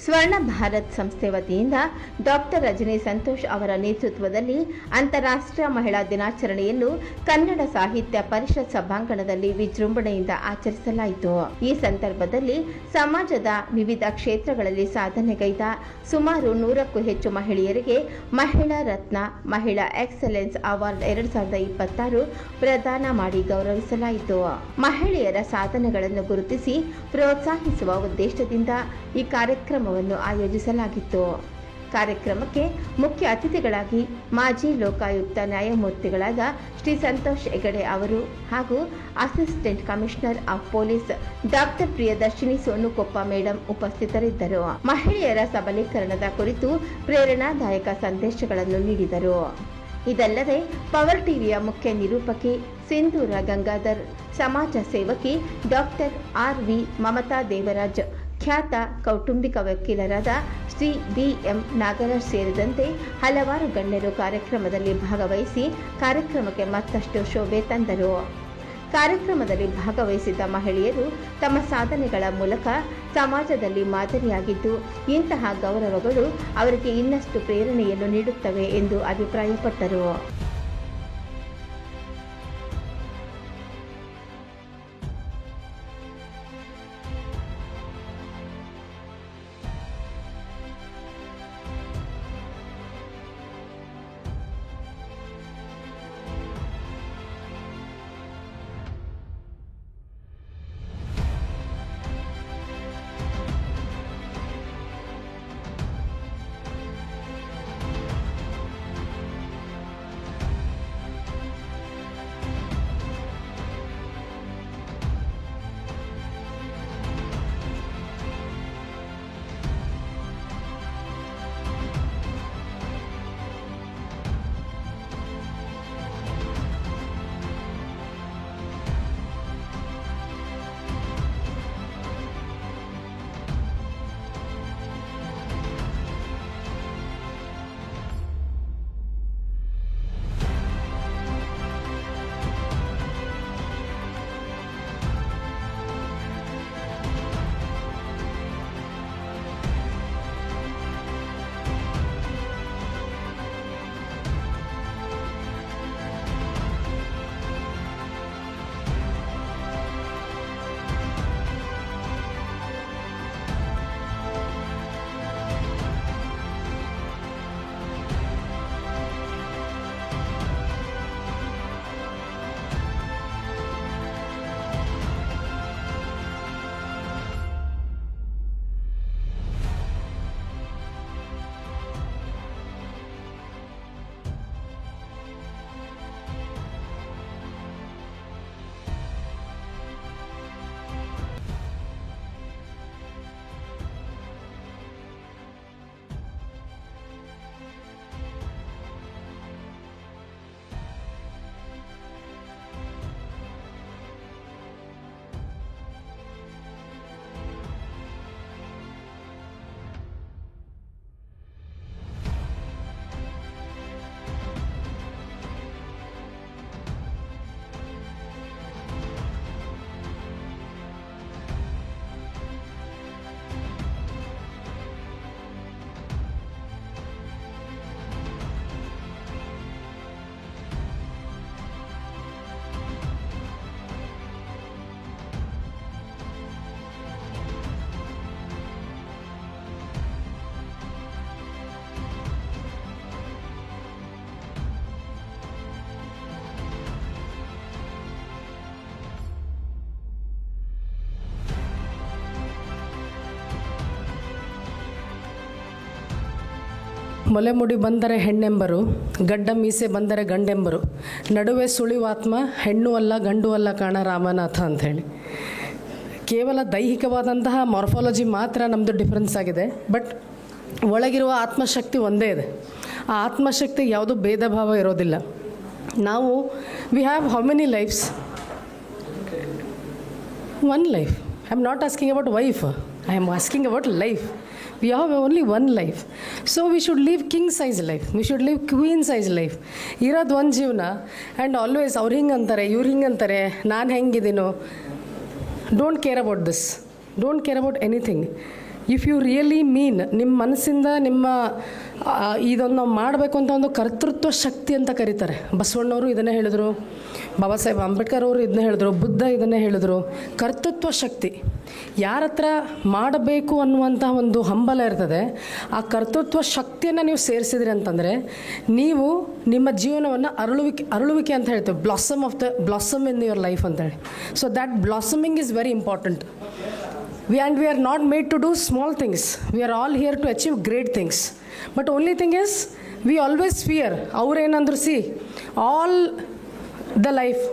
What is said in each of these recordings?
ಸ್ವರ್ಣ ಭಾರತ್ ಸಂಸ್ಥೆ ವತಿಯಿಂದ ಡಾಕ್ಟರ್ ರಜನಿ ಸಂತೋಷ್ ಅವರ ನೇತೃತ್ವದಲ್ಲಿ ಅಂತಾರಾಷ್ಟ್ರೀಯ ಮಹಿಳಾ ದಿನಾಚರಣೆಯನ್ನು ಕನ್ನಡ ಸಾಹಿತ್ಯ ಪರಿಷತ್ ಸಭಾಂಗಣದಲ್ಲಿ ವಿಜೃಂಭಣೆಯಿಂದ ಆಚರಿಸಲಾಯಿತು. ಈ ಸಂದರ್ಭದಲ್ಲಿ ಸಮಾಜದ ವಿವಿಧ ಕ್ಷೇತ್ರಗಳಲ್ಲಿ ಸಾಧನೆಗೈದ ಸುಮಾರು 100ಕ್ಕೂ ಹೆಚ್ಚು ಮಹಿಳೆಯರಿಗೆ ಮಹಿಳಾ ರತ್ನ, ಮಹಿಳಾ ಎಕ್ಸಲೆನ್ಸ್ ಅವಾರ್ಡ್ 2026 ಪ್ರದಾನ ಮಾಡಿ ಗೌರವಿಸಲಾಯಿತು. ಮಹಿಳೆಯರ ಸಾಧನೆಗಳನ್ನು ಗುರುತಿಸಿ ಪ್ರೋತ್ಸಾಹಿಸುವ ಉದ್ದೇಶದಿಂದ ಈ ಕಾರ್ಯಕ್ರಮವನ್ನು ಆಯೋಜಿಸಲಾಗಿತ್ತು. ಕಾರ್ಯಕ್ರಮಕ್ಕೆ ಮುಖ್ಯ ಅತಿಥಿಗಳಾಗಿ ಮಾಜಿ ಲೋಕಾಯುಕ್ತ ನ್ಯಾಯಮೂರ್ತಿಗಳಾದ ಶ್ರೀ ಸಂತೋಷ್ ಹೆಗಡೆ ಅವರು ಹಾಗೂ assistant commissioner of police doctor Priyadarshini Sonukoppa madam ಉಪಸ್ಥಿತರಿದ್ದರು. ಮಹಿಳೆಯರ ಸಬಲೀಕರಣದ ಕುರಿತು ಪ್ರೇರಣಾದಾಯಕ ಸಂದೇಶಗಳನ್ನು ನೀಡಿದರು. ಇದಲ್ಲದೆ ಪವರ್ ಟಿವಿಯ ಮುಖ್ಯ ನಿರೂಪಕಿ ಸಿಂಧೂರ ಗಂಗಾಧರ್, ಸಮಾಜ ಸೇವಕಿ ಡಾಕ್ಟರ್ ಆರ್.ವಿ. ಮಮತಾ ದೇವರಾಜ್, ಖ್ಯಾತ ಕೌಟುಂಬಿಕ ವಕೀಲರಾದ ಶ್ರೀ ಬಿ.ಎಂ. ನಾಗರಾಜ್ ಸೇರಿದಂತೆ ಹಲವಾರು ಗಣ್ಯರು ಕಾರ್ಯಕ್ರಮದಲ್ಲಿ ಭಾಗವಹಿಸಿ ಕಾರ್ಯಕ್ರಮಕ್ಕೆ ಮತ್ತಷ್ಟು ಶೋಭೆ ತಂದರು. ಕಾರ್ಯಕ್ರಮದಲ್ಲಿ ಭಾಗವಹಿಸಿದ್ದ ಮಹಿಳೆಯರು ತಮ್ಮ ಸಾಧನೆಗಳ ಮೂಲಕ ಸಮಾಜದಲ್ಲಿ ಮಾದರಿಯಾಗಿದ್ದು, ಇಂತಹ ಗೌರವಗಳು ಅವರಿಗೆ ಇನ್ನಷ್ಟು ಪ್ರೇರಣೆಯನ್ನು ನೀಡುತ್ತವೆ ಎಂದು ಅಭಿಪ್ರಾಯಪಟ್ಟರು. ಮೊಲೆ ಮುಡಿ ಬಂದರೆ ಹೆಣ್ಣೆಂಬರು, ಗಡ್ಡ ಮೀಸೆ ಬಂದರೆ ಗಂಡೆಂಬರು, ನಡುವೆ ಸುಳಿವಾತ್ಮ ಹೆಣ್ಣು ಅಲ್ಲ ಗಂಡು ಅಲ್ಲ ಕಾಣ ರಾಮನಾಥ ಅಂಥೇಳಿ. ಕೇವಲ ದೈಹಿಕವಾದಂತಹ ಮಾರ್ಫಾಲಜಿ ಮಾತ್ರ ನಮ್ಮದು ಡಿಫ್ರೆನ್ಸ್ ಆಗಿದೆ, ಬಟ್ ಒಳಗಿರುವ ಆತ್ಮಶಕ್ತಿ ಒಂದೇ ಇದೆ. ಆ ಆತ್ಮಶಕ್ತಿ ಯಾವುದೂ ಭೇದ ಭಾವ ಇರೋದಿಲ್ಲ. ನಾವು we have how many lifes? One life. I am not asking about wife, I am asking about life. We have only one life. So we should live king size life. We should live queen size life. ಇರೋದು ಒಂದು ಜೀವನ. And always ಅವ್ರು ಹಿಂಗೆ ಅಂತಾರೆ, ಇವ್ರು ಹಿಂಗೆ ಅಂತಾರೆ, ನಾನು ಹೆಂಗಿದ್ದೀನೋ. Don't care about this. Don't care about anything. If you really mean ನಿಮ್ಮ ಮನಸ್ಸಿಂದ ನಿಮ್ಮ ಇದೊಂದು ನಾವು ಮಾಡಬೇಕು ಅಂತ ಒಂದು ಕರ್ತೃತ್ವ ಶಕ್ತಿ ಅಂತ ಕರೀತಾರೆ. ಬಸವಣ್ಣವರು ಇದನ್ನೇ ಹೇಳಿದ್ರು, ಬಾಬಾ ಸಾಹೇಬ್ ಅಂಬೇಡ್ಕರ್ ಅವರು ಇದನ್ನೇ ಹೇಳಿದ್ರು, ಬುದ್ಧ ಇದನ್ನೇ ಹೇಳಿದ್ರು. ಕರ್ತೃತ್ವ ಶಕ್ತಿ ಯಾರ ಹತ್ರ ಮಾಡಬೇಕು ಅನ್ನುವಂಥ ಒಂದು ಹಂಬಲ ಇರ್ತದೆ, ಆ ಕರ್ತೃತ್ವ ಶಕ್ತಿಯನ್ನು ನೀವು ಸೇರಿಸಿದ್ರಿ ಅಂತಂದರೆ ನೀವು ನಿಮ್ಮ ಜೀವನವನ್ನು ಅರಳುವಿಕೆ ಅಂತ ಹೇಳ್ತೇವೆ, ಬ್ಲಾಸಮ್ ಇನ್ ಯುವರ್ ಲೈಫ್ ಅಂತೇಳಿ. So that blossoming is very important. We are not made to do small things. We are all here to achieve great things. But only thing is, we always fear. ಅವ್ರೇನಂದ್ರು all the life,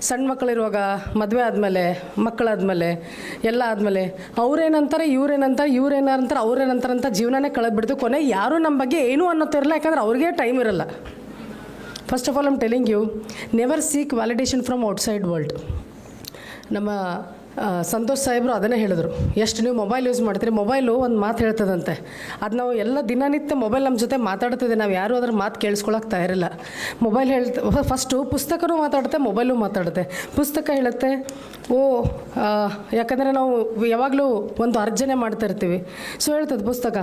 ಸಣ್ಣ ಮಕ್ಕಳಿರುವಾಗ, ಮದುವೆ ಆದಮೇಲೆ, ಮಕ್ಕಳಾದಮೇಲೆ, ಎಲ್ಲ ಆದಮೇಲೆ ಅವ್ರೇನಂತಾರೆ, ಅವ್ರೇನಂತಾರೆ ಅಂತ ಜೀವನನೇ ಕಳೆದ್ಬಿಡ್ತು. ಕೊನೆ ಯಾರೂ ನಮ್ಮ ಬಗ್ಗೆ ಏನೂ ಅನ್ನೋತಿರಲ್ಲ, ಯಾಕಂದ್ರೆ ಅವ್ರಿಗೆ ಟೈಮ್ ಇರಲ್ಲ. First of all I'm telling you, never seek validation from outside world. ನಮ್ಮ ಸಂತೋಷ್ ಸಾಹೇಬರು ಅದನ್ನೇ ಹೇಳಿದ್ರು, ಎಷ್ಟು ನೀವು ಮೊಬೈಲ್ ಯೂಸ್ ಮಾಡ್ತೀರಿ, ಮೊಬೈಲು ಒಂದು ಮಾತು ಹೇಳ್ತದಂತೆ. ಅದು ನಾವು ಎಲ್ಲ ದಿನನಿತ್ಯ ಮೊಬೈಲ್ ನಮ್ಮ ಜೊತೆ ಮಾತಾಡ್ತಿದ್ದೆ, ನಾವು ಯಾರೂ ಅದ್ರ ಮಾತು ಕೇಳಿಸ್ಕೊಳಕ್ಕೆ ತಯಾರಿಲ್ಲ. ಮೊಬೈಲ್ ಫಸ್ಟು ಪುಸ್ತಕನೂ ಮಾತಾಡುತ್ತೆ, ಮೊಬೈಲು ಮಾತಾಡುತ್ತೆ. ಪುಸ್ತಕ ಹೇಳುತ್ತೆ, ಯಾಕಂದರೆ ನಾವು ಯಾವಾಗಲೂ ಒಂದು ಅರ್ಜನೆ ಮಾಡ್ತಾ ಇರ್ತೀವಿ. ಸೊ ಹೇಳ್ತದೆ ಪುಸ್ತಕ,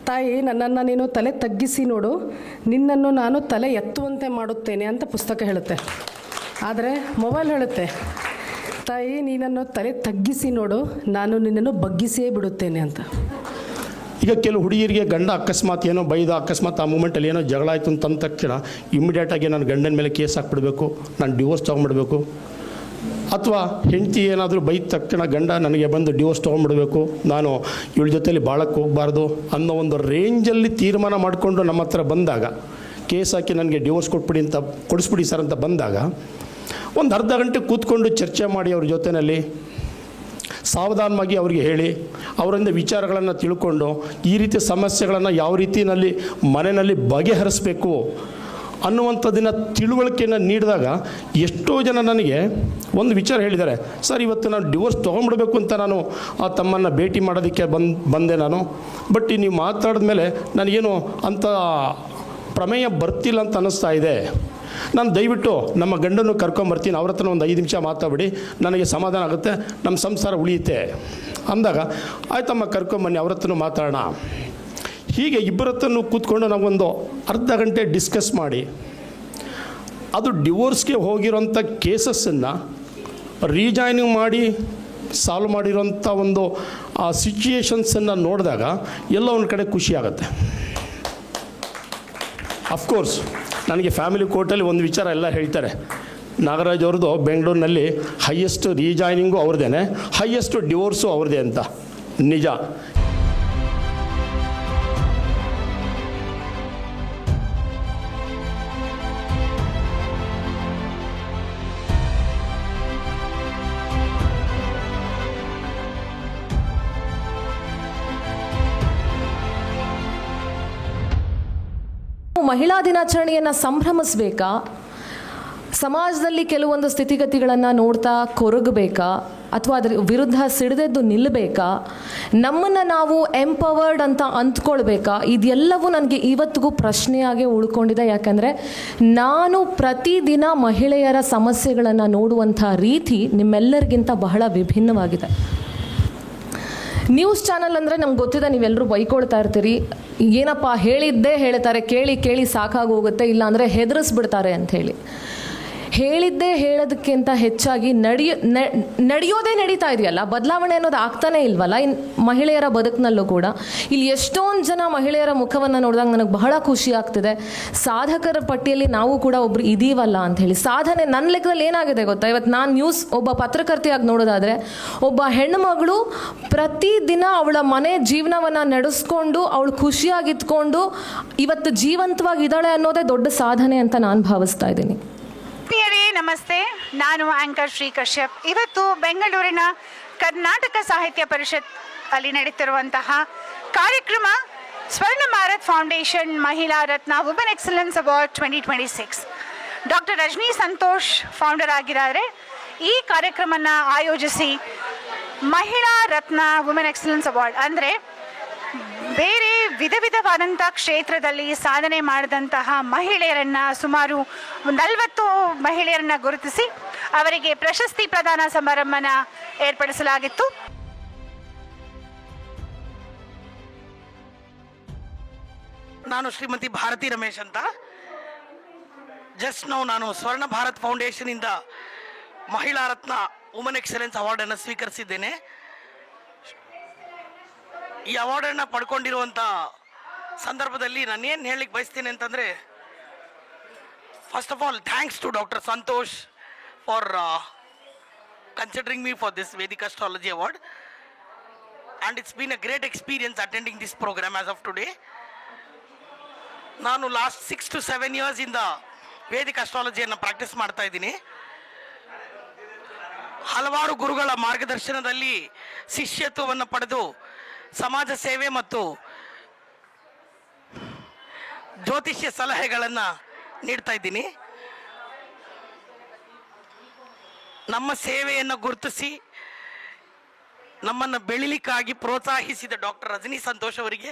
ತಾಯಿ ನನ್ನನ್ನು ನೀನು ತಲೆ ತಗ್ಗಿಸಿ ನೋಡು, ನಿನ್ನನ್ನು ನಾನು ತಲೆ ಎತ್ತುವಂತೆ ಮಾಡುತ್ತೇನೆ ಅಂತ ಪುಸ್ತಕ ಹೇಳುತ್ತೆ. ಆದರೆ ಮೊಬೈಲ್ ಹೇಳುತ್ತೆ, ತಾಯಿ ನೀನನ್ನು ತಲೆ ತಗ್ಗಿಸಿ ನೋಡು, ನಾನು ನಿನ್ನನ್ನು ಬಗ್ಗಿಸಿಯೇ ಬಿಡುತ್ತೇನೆ ಅಂತ. ಈಗ ಕೆಲವು ಹುಡುಗಿಯರಿಗೆ ಗಂಡ ಅಕಸ್ಮಾತ್ ಏನೋ ಬೈದ, ಅಕಸ್ಮಾತ್ ಆ ಮೂಮೆಂಟಲ್ಲಿ ಏನೋ ಜಗಳ ಆಯಿತು ಅಂತಂದ ತಕ್ಷಣ ಇಮ್ಮಿಡಿಯೇಟಾಗಿ ನಾನು ಗಂಡನ ಮೇಲೆ ಕೇಸ್ ಹಾಕ್ಬಿಡ್ಬೇಕು, ನಾನು ಡಿವೋರ್ಸ್ ತೊಗೊಂಡ್ಬಿಡ್ಬೇಕು. ಅಥವಾ ಹೆಂಡತಿ ಏನಾದರೂ ಬೈದ ತಕ್ಷಣ ಗಂಡ ನನಗೆ ಬಂದು ಡಿವೋರ್ಸ್ ತೊಗೊಂಡ್ಬಿಡ್ಬೇಕು, ನಾನು ಇವಳ ಜೊತೆಯಲ್ಲಿ ಬಾಳಕ್ಕೆ ಹೋಗಬಾರ್ದು ಅನ್ನೋ ಒಂದು ರೇಂಜಲ್ಲಿ ತೀರ್ಮಾನ ಮಾಡಿಕೊಂಡು ನಮ್ಮ ಹತ್ರ ಬಂದಾಗ, ಕೇಸ್ ಹಾಕಿ ನನಗೆ ಡಿವೋರ್ಸ್ ಕೊಡಿಸ್ಬಿಡಿ ಸರ್ ಅಂತ ಬಂದಾಗ, ಒಂದು ಅರ್ಧ ಗಂಟೆ ಕೂತ್ಕೊಂಡು ಚರ್ಚೆ ಮಾಡಿ ಅವ್ರ ಜೊತೆಯಲ್ಲಿ ಸಾವಧಾನವಾಗಿ ಅವರಿಗೆ ಹೇಳಿ, ಅವರಿಂದ ವಿಚಾರಗಳನ್ನು ತಿಳ್ಕೊಂಡು ಈ ರೀತಿ ಸಮಸ್ಯೆಗಳನ್ನು ಯಾವ ರೀತಿಯಲ್ಲಿ ಮನೆಯಲ್ಲಿ ಬಗೆಹರಿಸಬೇಕು ಅನ್ನುವಂಥದ್ದನ್ನು ತಿಳುವಳಿಕೆಯನ್ನು ನೀಡಿದಾಗ ಎಷ್ಟೋ ಜನ ನನಗೆ ಒಂದು ವಿಚಾರ ಹೇಳಿದ್ದಾರೆ, ಸರ್ ಇವತ್ತು ನಾನು ಡಿವೋರ್ಸ್ ತೊಗೊಂಡ್ಬಿಡ್ಬೇಕು ಅಂತ ನಾನು ಆ ತಮ್ಮನ್ನು ಭೇಟಿ ಮಾಡೋದಕ್ಕೆ ಬಂದೆ ನಾನು, ಬಟ್ ನೀವು ಮಾತಾಡಿದ ಮೇಲೆ ನನಗೇನು ಅಂಥ ಪ್ರಮೇಯ ಬರ್ತಿಲ್ಲ ಅಂತ ಅನ್ನಿಸ್ತಾ ಇದೆ, ನಾನು ದಯವಿಟ್ಟು ನಮ್ಮ ಗಂಡನ್ನು ಕರ್ಕೊಂಬರ್ತೀನಿ, ಅವ್ರ ಹತ್ರ ಒಂದು 5 ನಿಮಿಷ ಮಾತಾಡಿ, ನನಗೆ ಸಮಾಧಾನ ಆಗುತ್ತೆ, ನಮ್ಮ ಸಂಸಾರ ಉಳಿಯುತ್ತೆ ಅಂದಾಗ, ಆಯ್ತಮ್ಮ ಕರ್ಕೊಂಬನ್ನಿ, ಅವ್ರ ಹತ್ರನೂ ಮಾತಾಡೋಣ. ಹೀಗೆ ಇಬ್ಬರ ಹತ್ರನೂ ಕೂತ್ಕೊಂಡು ನಾವೊಂದು ಅರ್ಧ ಗಂಟೆ ಡಿಸ್ಕಸ್ ಮಾಡಿ, ಅದು ಡಿವೋರ್ಸ್ಗೆ ಹೋಗಿರೋಂಥ ಕೇಸಸ್ಸನ್ನು ರೀಜಾಯ್ನಿಂಗ್ ಮಾಡಿ ಸಾಲ್ವ್ ಮಾಡಿರೋಂಥ ಒಂದು ಆ ಸಿಚುಯೇಷನ್ಸನ್ನು ನೋಡಿದಾಗ ಎಲ್ಲ ಒಂದು ಕಡೆ ಖುಷಿಯಾಗುತ್ತೆ. ಅಫ್ಕೋರ್ಸ್ ನನಗೆ ಫ್ಯಾಮಿಲಿ ಕೋರ್ಟಲ್ಲಿ ಒಂದು ವಿಚಾರ ಎಲ್ಲ ಹೇಳ್ತಾರೆ, ನಾಗರಾಜ್ ಅವ್ರದ್ದು ಬೆಂಗಳೂರಿನಲ್ಲಿ ಹೈಯೆಸ್ಟ್ ರೀಜಾಯ್ನಿಂಗು ಅವ್ರದ್ದೇ, ಹೈಯೆಸ್ಟ್ ಡಿವೋರ್ಸು ಅವ್ರದ್ದೇ ಅಂತ. ನಿಜ. ಮಹಿಳಾ ದಿನಾಚರಣೆಯನ್ನು ಸಂಭ್ರಮಿಸಬೇಕಾ, ಸಮಾಜದಲ್ಲಿ ಕೆಲವೊಂದು ಸ್ಥಿತಿಗತಿಗಳನ್ನು ನೋಡ್ತಾ ಕೊರಗಬೇಕಾ, ಅಥವಾ ಅದರ ವಿರುದ್ಧ ಸಿಡಿದೆದ್ದು ನಿಲ್ಲಬೇಕಾ, ನಮ್ಮನ್ನು ನಾವು ಎಂಪವರ್ಡ್ ಅಂತ ಅಂದ್ಕೊಳ್ಬೇಕಾ? ಇದೆಲ್ಲವೂ ನನಗೆ ಇವತ್ತಿಗೂ ಪ್ರಶ್ನೆಯಾಗೇ ಉಳ್ಕೊಂಡಿದೆ. ಯಾಕಂದರೆ ನಾನು ಪ್ರತಿದಿನ ಮಹಿಳೆಯರ ಸಮಸ್ಯೆಗಳನ್ನು ನೋಡುವಂಥ ರೀತಿ ನಿಮ್ಮೆಲ್ಲರಿಗಿಂತ ಬಹಳ ವಿಭಿನ್ನವಾಗಿದೆ. ನ್ಯೂಸ್ ಚಾನಲ್ ಅಂದರೆ ನಮ್ಗೆ ಗೊತ್ತಿದೆ, ನೀವೆಲ್ಲರೂ ಬೈಕೊಳ್ತಾ ಇರ್ತೀರಿ, ಏನಪ್ಪ ಹೇಳಿದ್ದೇ ಹೇಳ್ತಾರೆ, ಕೇಳಿ ಕೇಳಿ ಸಾಕಾಗೋಗುತ್ತೆ, ಇಲ್ಲಾಂದರೆ ಹೆದರಿಸ್ಬಿಡ್ತಾರೆ ಅಂಥೇಳಿ. ಹೇಳಿದ್ದೇ ಹೇಳೋದಕ್ಕಿಂತ ಹೆಚ್ಚಾಗಿ ನಡೆಯೋದೇ ನಡೀತಾ ಇದೆಯಲ್ಲ, ಬದಲಾವಣೆ ಅನ್ನೋದು ಆಗ್ತಾನೆ ಇಲ್ವಲ್ಲ ಮಹಿಳೆಯರ ಬದುಕಿನಲ್ಲೂ ಕೂಡ. ಇಲ್ಲಿ ಎಷ್ಟೊಂದು ಜನ ಮಹಿಳೆಯರ ಮುಖವನ್ನು ನೋಡಿದಾಗ ನನಗೆ ಬಹಳ ಖುಷಿ ಆಗ್ತಿದೆ. ಸಾಧಕರ ಪಟ್ಟಿಯಲ್ಲಿ ನಾವು ಕೂಡ ಒಬ್ರು ಇದೀವಲ್ಲ ಅಂಥೇಳಿ. ಸಾಧನೆ ನನ್ನ ಲೆಕ್ಕದಲ್ಲಿ ಏನಾಗಿದೆ ಗೊತ್ತಾ, ಇವತ್ತು ನಾನು ನ್ಯೂಸ್ ಒಬ್ಬ ಪತ್ರಕರ್ತೆಯಾಗಿ ನೋಡೋದಾದರೆ, ಒಬ್ಬ ಹೆಣ್ಣುಮಗಳು ಪ್ರತಿದಿನ ಅವಳ ಮನೆ ಜೀವನವನ್ನು ನಡೆಸ್ಕೊಂಡು ಅವಳು ಖುಷಿಯಾಗಿತ್ಕೊಂಡು ಇವತ್ತು ಜೀವಂತವಾಗಿದ್ದಾಳೆ ಅನ್ನೋದೇ ದೊಡ್ಡ ಸಾಧನೆ ಅಂತ ನಾನು ಭಾವಿಸ್ತಾ ಇದ್ದೀನಿ. ನಮಸ್ತೆ, ನಾನು ಆಂಕರ್ ಶ್ರೀ ಕಶ್ಯಪ್. ಇವತ್ತು ಬೆಂಗಳೂರಿನ ಕರ್ನಾಟಕ ಸಾಹಿತ್ಯ ಪರಿಷತ್ ಅಲ್ಲಿ ನಡೀತಿರುವಂತಹ ಕಾರ್ಯಕ್ರಮ ಸ್ವರ್ಣ Bharat foundation Mahila Ratna women excellence award 2026. Doctor Rajani Santosh founder ಆಗಿದ್ದಾರೆ. ಈ ಕಾರ್ಯಕ್ರಮನ ಆಯೋಜಿಸಿ ಮಹಿಳಾ ರತ್ನ ವುಮೆನ್ ಎಕ್ಸಲೆನ್ಸ್ ಅವಾರ್ಡ್ ಅಂದರೆ ಬೇರೆ ವಿಧ ವಿಧವಾದಂಥ ಕ್ಷೇತ್ರದಲ್ಲಿ ಸಾಧನೆ ಮಾಡಿದಂತಹ ಮಹಿಳೆಯರನ್ನು, ಸುಮಾರು 40 ಮಹಿಳೆಯರನ್ನು ಗುರುತಿಸಿ ಅವರಿಗೆ ಪ್ರಶಸ್ತಿ ಪ್ರದಾನ ಸಮಾರಂಭನ ಏರ್ಪಡಿಸಲಾಗಿತ್ತು. ನಾನು ಶ್ರೀಮತಿ ಭಾರತಿ ರಮೇಶ್ ಅಂತ. ಜಸ್ಟ್ ನಾನು ಸ್ವರ್ಣ ಭಾರತ್ ಫೌಂಡೇಶನಿಂದ ಮಹಿಳಾ ರತ್ನ ವುಮನ್ ಎಕ್ಸಲೆನ್ಸ್ ಅವಾರ್ಡನ್ನು ಸ್ವೀಕರಿಸಿದ್ದೇನೆ. ಈ ಅವಾರ್ಡನ್ನು ಪಡ್ಕೊಂಡಿರುವಂಥ ಸಂದರ್ಭದಲ್ಲಿ ನಾನೇನು ಹೇಳಲಿಕ್ಕೆ ಬಯಸ್ತೇನೆ ಅಂತಂದರೆ, first of all thanks to doctor Santosh for considering me for this Vedic Astrology Award, and it's been a great experience attending this program as of today. ನಾನು ಲಾಸ್ಟ್ 6 to 7 years ಇಂದ Vedic ಅಸ್ಟ್ರಾಲಜಿಯನ್ನು practice ಮಾಡ್ತಾ ಇದ್ದೀನಿ. ಹಲವಾರು ಗುರುಗಳ ಮಾರ್ಗದರ್ಶನದಲ್ಲಿ ಶಿಷ್ಯತ್ವವನ್ನು ಪಡೆದು ಸಮಾಜ ಸೇವೆ ಮತ್ತು ಜ್ಯೋತಿಷ್ಯ ಸಲಹೆಗಳನ್ನು ನೀಡ್ತಾ ಇದ್ದೀನಿ. ನಮ್ಮ ಸೇವೆಯನ್ನು ಗುರುತಿಸಿ ನಮ್ಮನ್ನು ಬೆಳಿಲಿಕ್ಕಾಗಿ ಪ್ರೋತ್ಸಾಹಿಸಿದ ಡಾಕ್ಟರ್ ರಜನಿ ಸಂತೋಷ್ ಅವರಿಗೆ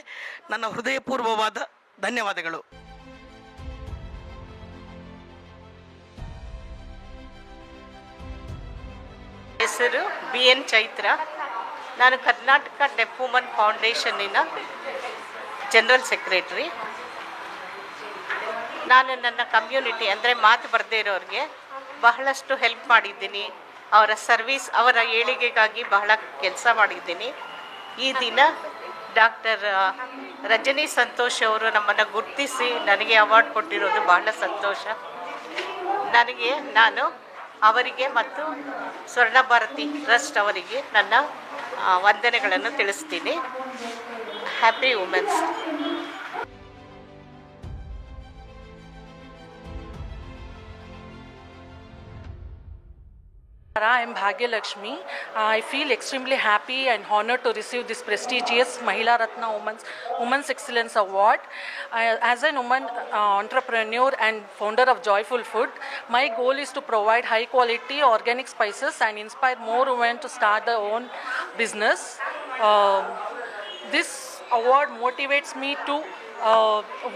ನನ್ನ ಹೃದಯಪೂರ್ವವಾದ ಧನ್ಯವಾದಗಳು. ಹೆಸರು BN ಚೈತ್ರ. ನಾನು ಕರ್ನಾಟಕ ಡೆಫ್ ವುಮನ್ ಫೌಂಡೇಶನ್ನಿನ ಜನರಲ್ ಸೆಕ್ರೆಟರಿ. ನಾನು ನನ್ನ ಕಮ್ಯುನಿಟಿ ಅಂದರೆ ಮಾತು ಬರದೇ ಇರೋರಿಗೆ ಬಹಳಷ್ಟು ಹೆಲ್ಪ್ ಮಾಡಿದ್ದೀನಿ. ಅವರ ಸರ್ವೀಸ್, ಅವರ ಏಳಿಗೆಗಾಗಿ ಬಹಳ ಕೆಲಸ ಮಾಡಿದ್ದೀನಿ. ಈ ದಿನ ಡಾಕ್ಟರ್ ರಜನಿ ಸಂತೋಷ್ ಅವರು ನಮ್ಮನ್ನು ಗುರುತಿಸಿ ನನಗೆ ಅವಾರ್ಡ್ ಕೊಟ್ಟಿರೋದು ಬಹಳ ಸಂತೋಷ. ನಾನು ಅವರಿಗೆ ಮತ್ತು ಸ್ವರ್ಣ ಭಾರತಿ ಟ್ರಸ್ಟ್ ಅವರಿಗೆ ನನ್ನ ವಂದನೆಗಳನ್ನು ತಿಳಿಸ್ತೀನಿ. Happy women's. I am Bhagyalakshmi. I feel extremely happy and honored to receive this prestigious Mahila Ratna Women's Excellence Award. As a woman entrepreneur and founder of Joyful Food, my goal is to provide high quality organic spices and inspire more women to start their own business. This award motivates me to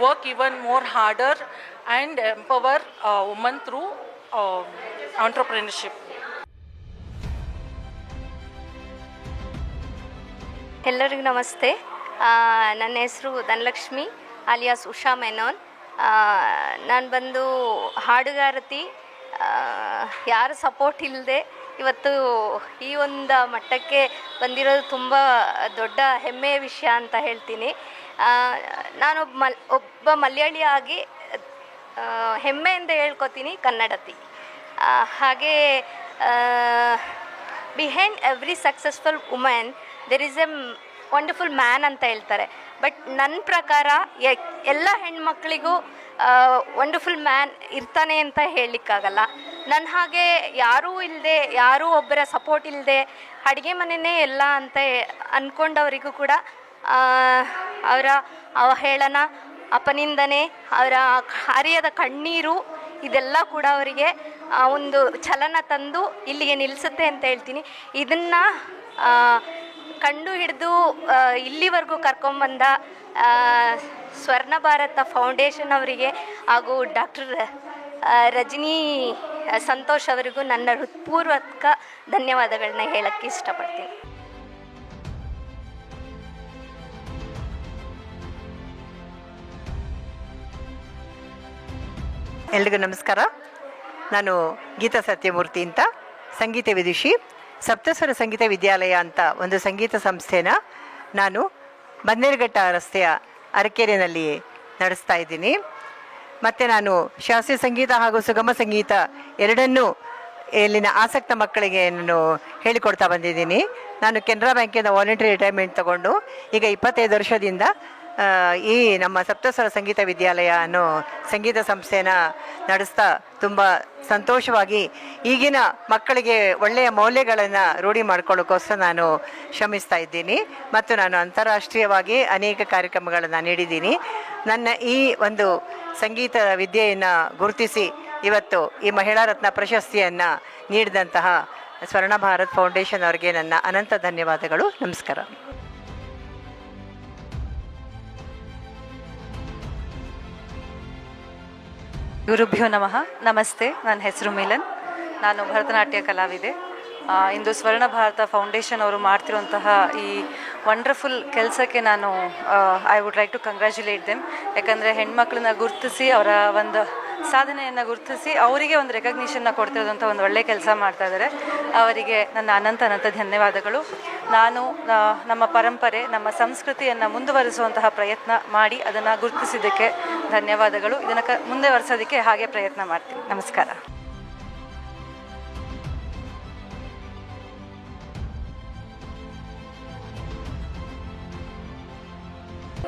work even more harder and empower women through entrepreneurship. ಎಲ್ಲರಿಗೂ ನಮಸ್ತೆ. ನನ್ನ ಹೆಸರು Dhanalakshmi alias Usha ಮೆನೋನ್. ನಾನು ಬಂದು ಹಾಡುಗಾರತಿ. ಯಾರ support ಇಲ್ಲದೆ ಇವತ್ತು ಈ ಒಂದು ಮಟ್ಟಕ್ಕೆ ಬಂದಿರೋದು ತುಂಬ ದೊಡ್ಡ ಹೆಮ್ಮೆಯ ವಿಷಯ ಅಂತ ಹೇಳ್ತೀನಿ. ಒಬ್ಬ ಮಲಯಾಳಿಯಾಗಿ ಹೆಮ್ಮೆಯಿಂದ ಹೇಳ್ಕೊತೀನಿ ಕನ್ನಡತಿ. ಹಾಗೆ behind every successful women there is a wonderful man ಅಂತ ಹೇಳ್ತಾರೆ. ಬಟ್ ನನ್ನ ಪ್ರಕಾರ ಎಲ್ಲ ಹೆಣ್ಮಕ್ಳಿಗೂ ವಂಡರ್ಫುಲ್ ಮ್ಯಾನ್ ಇರ್ತಾನೆ ಅಂತ ಹೇಳಲಿಕ್ಕಾಗಲ್ಲ. ನನ್ನ ಹಾಗೆ ಯಾರೂ ಒಬ್ಬರ ಸಪೋರ್ಟ್ ಇಲ್ಲದೆ ಅಡುಗೆ ಮನೆಯೇ ಎಲ್ಲ ಅಂತ ಅಂದ್ಕೊಂಡವರಿಗೂ ಕೂಡ ಅವರ ಅವಹೇಳನ, ಅಪನಿಂದನೆ, ಅವರ ಕಾರ್ಯದ ಕಣ್ಣೀರು ಇದೆಲ್ಲ ಕೂಡ ಅವರಿಗೆ ಒಂದು ಚಲನ ತಂದು ಇಲ್ಲಿಗೆ ನಿಲ್ಲಿಸುತ್ತೆ ಅಂತ ಹೇಳ್ತೀನಿ. ಇದನ್ನು ಕಂಡು ಹಿಡಿದು ಇಲ್ಲಿವರೆಗೂ ಕರ್ಕೊಂಬಂದ ಸ್ವರ್ಣ ಭಾರತ ಫೌಂಡೇಶನ್ ಅವರಿಗೆ ಹಾಗೂ ಡಾಕ್ಟರ್ ರಜನಿ ಸಂತೋಷ್ ಅವರಿಗೂ ನನ್ನ ಹೃತ್ಪೂರ್ವಕ ಧನ್ಯವಾದಗಳನ್ನ ಹೇಳೋಕ್ಕೆ ಇಷ್ಟಪಡ್ತೀನಿ. ಎಲ್ರಿಗೂ ನಮಸ್ಕಾರ. ನಾನು ಗೀತಾ ಸತ್ಯಮೂರ್ತಿ ಅಂತ, ಸಂಗೀತ ವಿದುಷಿ. ಸಪ್ತಸ್ವರ ಸಂಗೀತ ವಿದ್ಯಾಲಯ ಅಂತ ಒಂದು ಸಂಗೀತ ಸಂಸ್ಥೆನ ನಾನು ಬನ್ನೇರುಘಟ್ಟ ರಸ್ತೆಯ ಅರಕೆರೆಯಲ್ಲಿ ನಡೆಸ್ತಾ ಇದ್ದೀನಿ. ಮತ್ತು ನಾನು ಶಾಸ್ತ್ರೀಯ ಸಂಗೀತ ಹಾಗೂ ಸುಗಮ ಸಂಗೀತ ಎರಡನ್ನೂ ಇಲ್ಲಿನ ಆಸಕ್ತ ಮಕ್ಕಳಿಗೆ ನಾನು ಹೇಳಿಕೊಡ್ತಾ ಬಂದಿದ್ದೀನಿ. ನಾನು ಕೆನರಾ ಬ್ಯಾಂಕಿಂದ ವಾಲಂಟ್ರಿ ರಿಟೈರ್ಮೆಂಟ್ ತಗೊಂಡು ಈಗ 25 ವರ್ಷದಿಂದ ಈ ನಮ್ಮ ಸಪ್ತಸ್ವರ ಸಂಗೀತ ವಿದ್ಯಾಲಯ ಅನ್ನೋ ಸಂಗೀತ ಸಂಸ್ಥೆನ ನಡೆಸ್ತಾ ತುಂಬ ಸಂತೋಷವಾಗಿ ಈಗಿನ ಮಕ್ಕಳಿಗೆ ಒಳ್ಳೆಯ ಮೌಲ್ಯಗಳನ್ನು ರೂಢಿ ಮಾಡ್ಕೊಳ್ಳೋಕ್ಕೋಸ್ಕರ ನಾನು ಶ್ರಮಿಸ್ತಾ ಇದ್ದೀನಿ. ಮತ್ತು ನಾನು ಅಂತಾರಾಷ್ಟ್ರೀಯವಾಗಿ ಅನೇಕ ಕಾರ್ಯಕ್ರಮಗಳನ್ನು ನೀಡಿದ್ದೀನಿ. ನನ್ನ ಈ ಒಂದು ಸಂಗೀತ ವಿದ್ಯೆಯನ್ನು ಗುರುತಿಸಿ ಇವತ್ತು ಈ ಮಹಿಳಾ ರತ್ನ ಪ್ರಶಸ್ತಿಯನ್ನು ನೀಡಿದಂತಹ ಸ್ವರ್ಣ ಭಾರತ್ ಫೌಂಡೇಶನ್ ಅವರಿಗೆ ನನ್ನ ಅನಂತ ಧನ್ಯವಾದಗಳು. ನಮಸ್ಕಾರ. ಗುರುಭ್ಯೋ ನಮಃ. ನಮಸ್ತೆ. ನನ್ನ ಹೆಸರು ಮಿಲನ್. ನಾನು ಭರತನಾಟ್ಯ ಕಲಾವಿದೆ. ಇಂದು ಸ್ವರ್ಣ ಭಾರತ ಫೌಂಡೇಶನ್ ಅವರು ಮಾಡ್ತಿರುವಂತಹ ಈ ವಂಡರ್ಫುಲ್ ಕೆಲಸಕ್ಕೆ ನಾನು I would like to congratulate them. ಯಾಕಂದರೆ ಹೆಣ್ಮಕ್ಳನ್ನ ಗುರುತಿಸಿ ಅವರ ಒಂದು ಸಾಧನೆಯನ್ನು ಗುರುತಿಸಿ ಅವರಿಗೆ ಒಂದು ರೆಕಗ್ನಿಷನ್ನ ಕೊಡ್ತಿರೋದಂಥ ಒಂದು ಒಳ್ಳೆಯ ಕೆಲಸ ಮಾಡ್ತಾ ಇದ್ದಾರೆ. ಅವರಿಗೆ ನನ್ನ ಅನಂತ ಧನ್ಯವಾದಗಳು. ನಾನು ನಮ್ಮ ಪರಂಪರೆ, ನಮ್ಮ ಸಂಸ್ಕೃತಿಯನ್ನು ಮುಂದುವರಿಸುವಂತಹ ಪ್ರಯತ್ನ ಮಾಡಿ ಅದನ್ನು ಗುರುತಿಸಿದ್ದಕ್ಕೆ ಧನ್ಯವಾದಗಳು. ಇದನ್ನು ಮುಂದೆ ವರ್ಸೋದಕ್ಕೆ ಹಾಗೆ ಪ್ರಯತ್ನ ಮಾಡ್ತೀನಿ. ನಮಸ್ಕಾರ.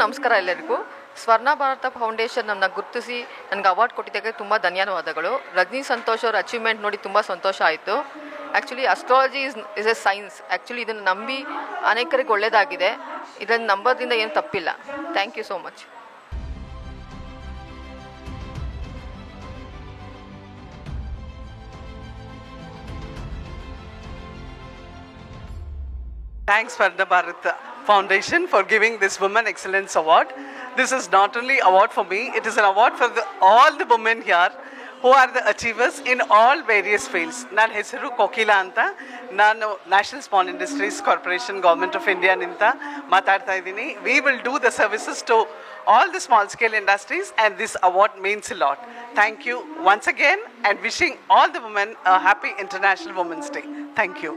ನಮಸ್ಕಾರ ಎಲ್ಲರಿಗೂ. ಸ್ವರ್ಣ ಭಾರತ ಫೌಂಡೇಶನ್ ನಮ್ಮನ್ನ ಗುರುತಿಸಿ ನನಗೆ ಅವಾರ್ಡ್ ಕೊಟ್ಟಿದ್ದಕ್ಕೆ ತುಂಬ ಧನ್ಯವಾದಗಳು. ರಜನಿ ಸಂತೋಷ್ ಅವರ ಅಚೀವ್ಮೆಂಟ್ ನೋಡಿ ತುಂಬ ಸಂತೋಷ ಆಯಿತು. Actually astrology is a science. Actually ಇದನ್ನು ನಂಬಿ ಅನೇಕರಿಗೆ ಒಳ್ಳೆಯದಾಗಿದೆ. ಇದನ್ನು ನಂಬೋದ್ರಿಂದ ಏನು ತಪ್ಪಿಲ್ಲ. Thank you so much. Thanks Swarna Bharat Foundation for giving this Women Excellence Award. This is not only award for me, it is an award for all the women here who are the achievers in all various fields. Nan hesaru Kokila anta, nanu National Small Industries Corporation, Government of India ninta matarta idini. We will do the services to all the small scale industries, and this award means a lot. Thank you once again, and wishing all the women a happy International Women's Day. Thank you.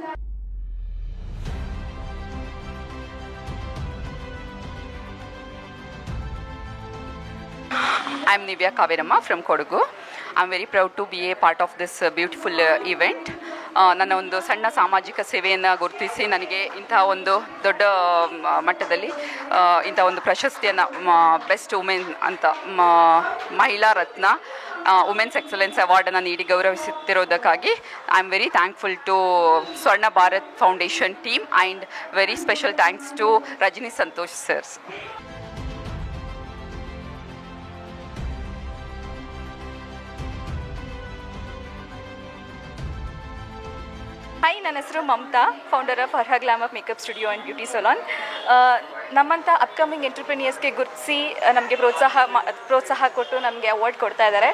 I'm Nivya Kavirama from Kodagu. I'm very proud to be a part of this beautiful event. ನನ್ನ ಒಂದು ಸಣ್ಣ ಸಾಮಾಜಿಕ ಸೇವೆಯನ್ನು ಗುರುತಿಸಿ ನನಗೆ ಇಂತಹ ಒಂದು ದೊಡ್ಡ ಮಟ್ಟದಲ್ಲಿ ಇಂಥ ಒಂದು ಪ್ರಶಸ್ತಿಯನ್ನು ಬೆಸ್ಟ್ ವುಮೆನ್ ಅಂತ ಮಹಿಳಾ ರತ್ನ ವುಮೆನ್ಸ್ ಎಕ್ಸಲೆನ್ಸ್ ಅವಾರ್ಡನ್ನು ನೀಡಿ ಗೌರವಿಸುತ್ತಿರೋದಕ್ಕಾಗಿ I am very thankful to Swarna Bharat foundation team and very special thanks to Rajani Santosh sirs. Hi, ನನ್ನ ಹೆಸರು Mamata, founder of Arha glamour makeup studio and beauty salon. ನಮ್ಮಂಥ ಅಪ್ಕಮಿಂಗ್ ಎಂಟರ್ಪ್ರಿನಿಯರ್ಸ್ಗೆ ಗುರುತಿಸಿ ನಮಗೆ ಪ್ರೋತ್ಸಾಹ ಕೊಟ್ಟು ನಮಗೆ ಅವಾರ್ಡ್ ಕೊಡ್ತಾ ಇದ್ದಾರೆ.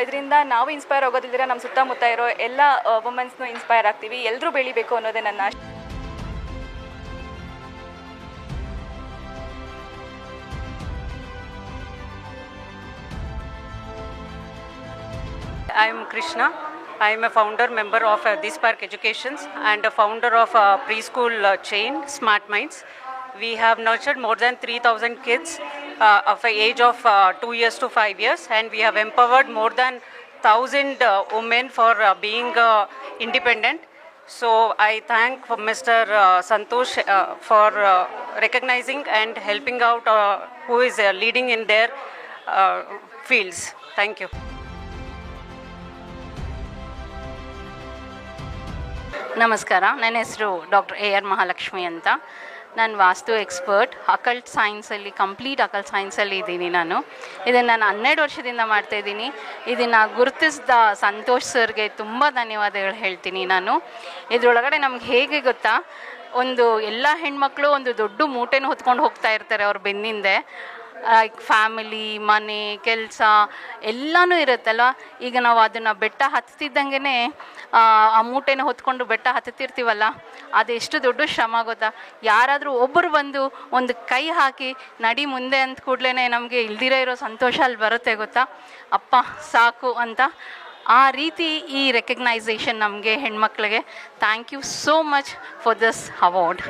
ಇದರಿಂದ ನಾವು ಇನ್ಸ್ಪೈರ್ ಆಗೋದಿದ್ರೆ ನಮ್ಮ ಸುತ್ತಮುತ್ತ ಇರೋ ಎಲ್ಲ ವುಮೆನ್ಸ್ನೂ ಇನ್ಸ್ಪೈರ್ ಆಗ್ತೀವಿ. ಎಲ್ಲರೂ ಬೆಳಿಬೇಕು ಅನ್ನೋದೇ ನನ್ನ ಆಶೆ. I am Krishna. I am a founder member of This Park Educations and a founder of a preschool chain, Smart Minds. We have nurtured more than 3,000 kids of the age of 2 years to 5 years, and we have empowered more than 1,000 women for being independent. So I thank Mr. Santosh for recognizing and helping out who is leading in their fields. Thank you. ನಮಸ್ಕಾರ, ನನ್ನ ಹೆಸರು doctor AR Mahalakshmi ಅಂತ. ನಾನು ವಾಸ್ತು expert, occult ಸೈನ್ಸಲ್ಲಿ complete occult ಸೈನ್ಸಲ್ಲಿ ಇದ್ದೀನಿ. ಇದನ್ನು ನಾನು 12 ವರ್ಷದಿಂದ ಮಾಡ್ತಾಯಿದ್ದೀನಿ. ಇದನ್ನು ಗುರುತಿಸಿದ ಸಂತೋಷ್ ಸರ್ಗೆ ತುಂಬ ಧನ್ಯವಾದಗಳು ಹೇಳ್ತೀನಿ. ಇದರೊಳಗಡೆ ನಮ್ಗೆ ಹೇಗೆ ಗೊತ್ತಾ, ಒಂದು ಎಲ್ಲ ಹೆಣ್ಮಕ್ಳು ಒಂದು ದೊಡ್ಡ ಮೂಟೆನೂ ಹೊತ್ಕೊಂಡು ಹೋಗ್ತಾ ಇರ್ತಾರೆ ಅವ್ರ ಬೆನ್ನಿಂದೆ. ಲೈಕ್ ಫ್ಯಾಮಿಲಿ, ಮನೆ, ಕೆಲಸ ಎಲ್ಲನೂ ಇರುತ್ತಲ್ಲ. ಈಗ ನಾವು ಅದನ್ನು ಬೆಟ್ಟ ಹತ್ತಿದ್ದಂಗೆ ಆ ಮೂಟೆನ ಹೊತ್ಕೊಂಡು ಬೆಟ್ಟ ಹತ್ತುತ್ತಿರ್ತೀವಲ್ಲ, ಅದೆಷ್ಟು ದೊಡ್ಡ ಶ್ರಮ ಗೊತ್ತಾ. ಯಾರಾದರೂ ಒಬ್ಬರು ಬಂದು ಒಂದು ಕೈ ಹಾಕಿ ನಡಿ ಮುಂದೆ ಅಂದ ಕೂಡಲೇ ನಮಗೆ ಇಲ್ದಿರೋ ಇರೋ ಸಂತೋಷ ಅಲ್ಲಿ ಬರುತ್ತೆ ಗೊತ್ತಾ. ಅಪ್ಪ ಸಾಕು ಅಂತ. ಆ ರೀತಿ ಈ ರೆಕಗ್ನೈಸೇಷನ್ ನಮಗೆ ಹೆಣ್ಮಕ್ಳಿಗೆ. Thank you so much for this award.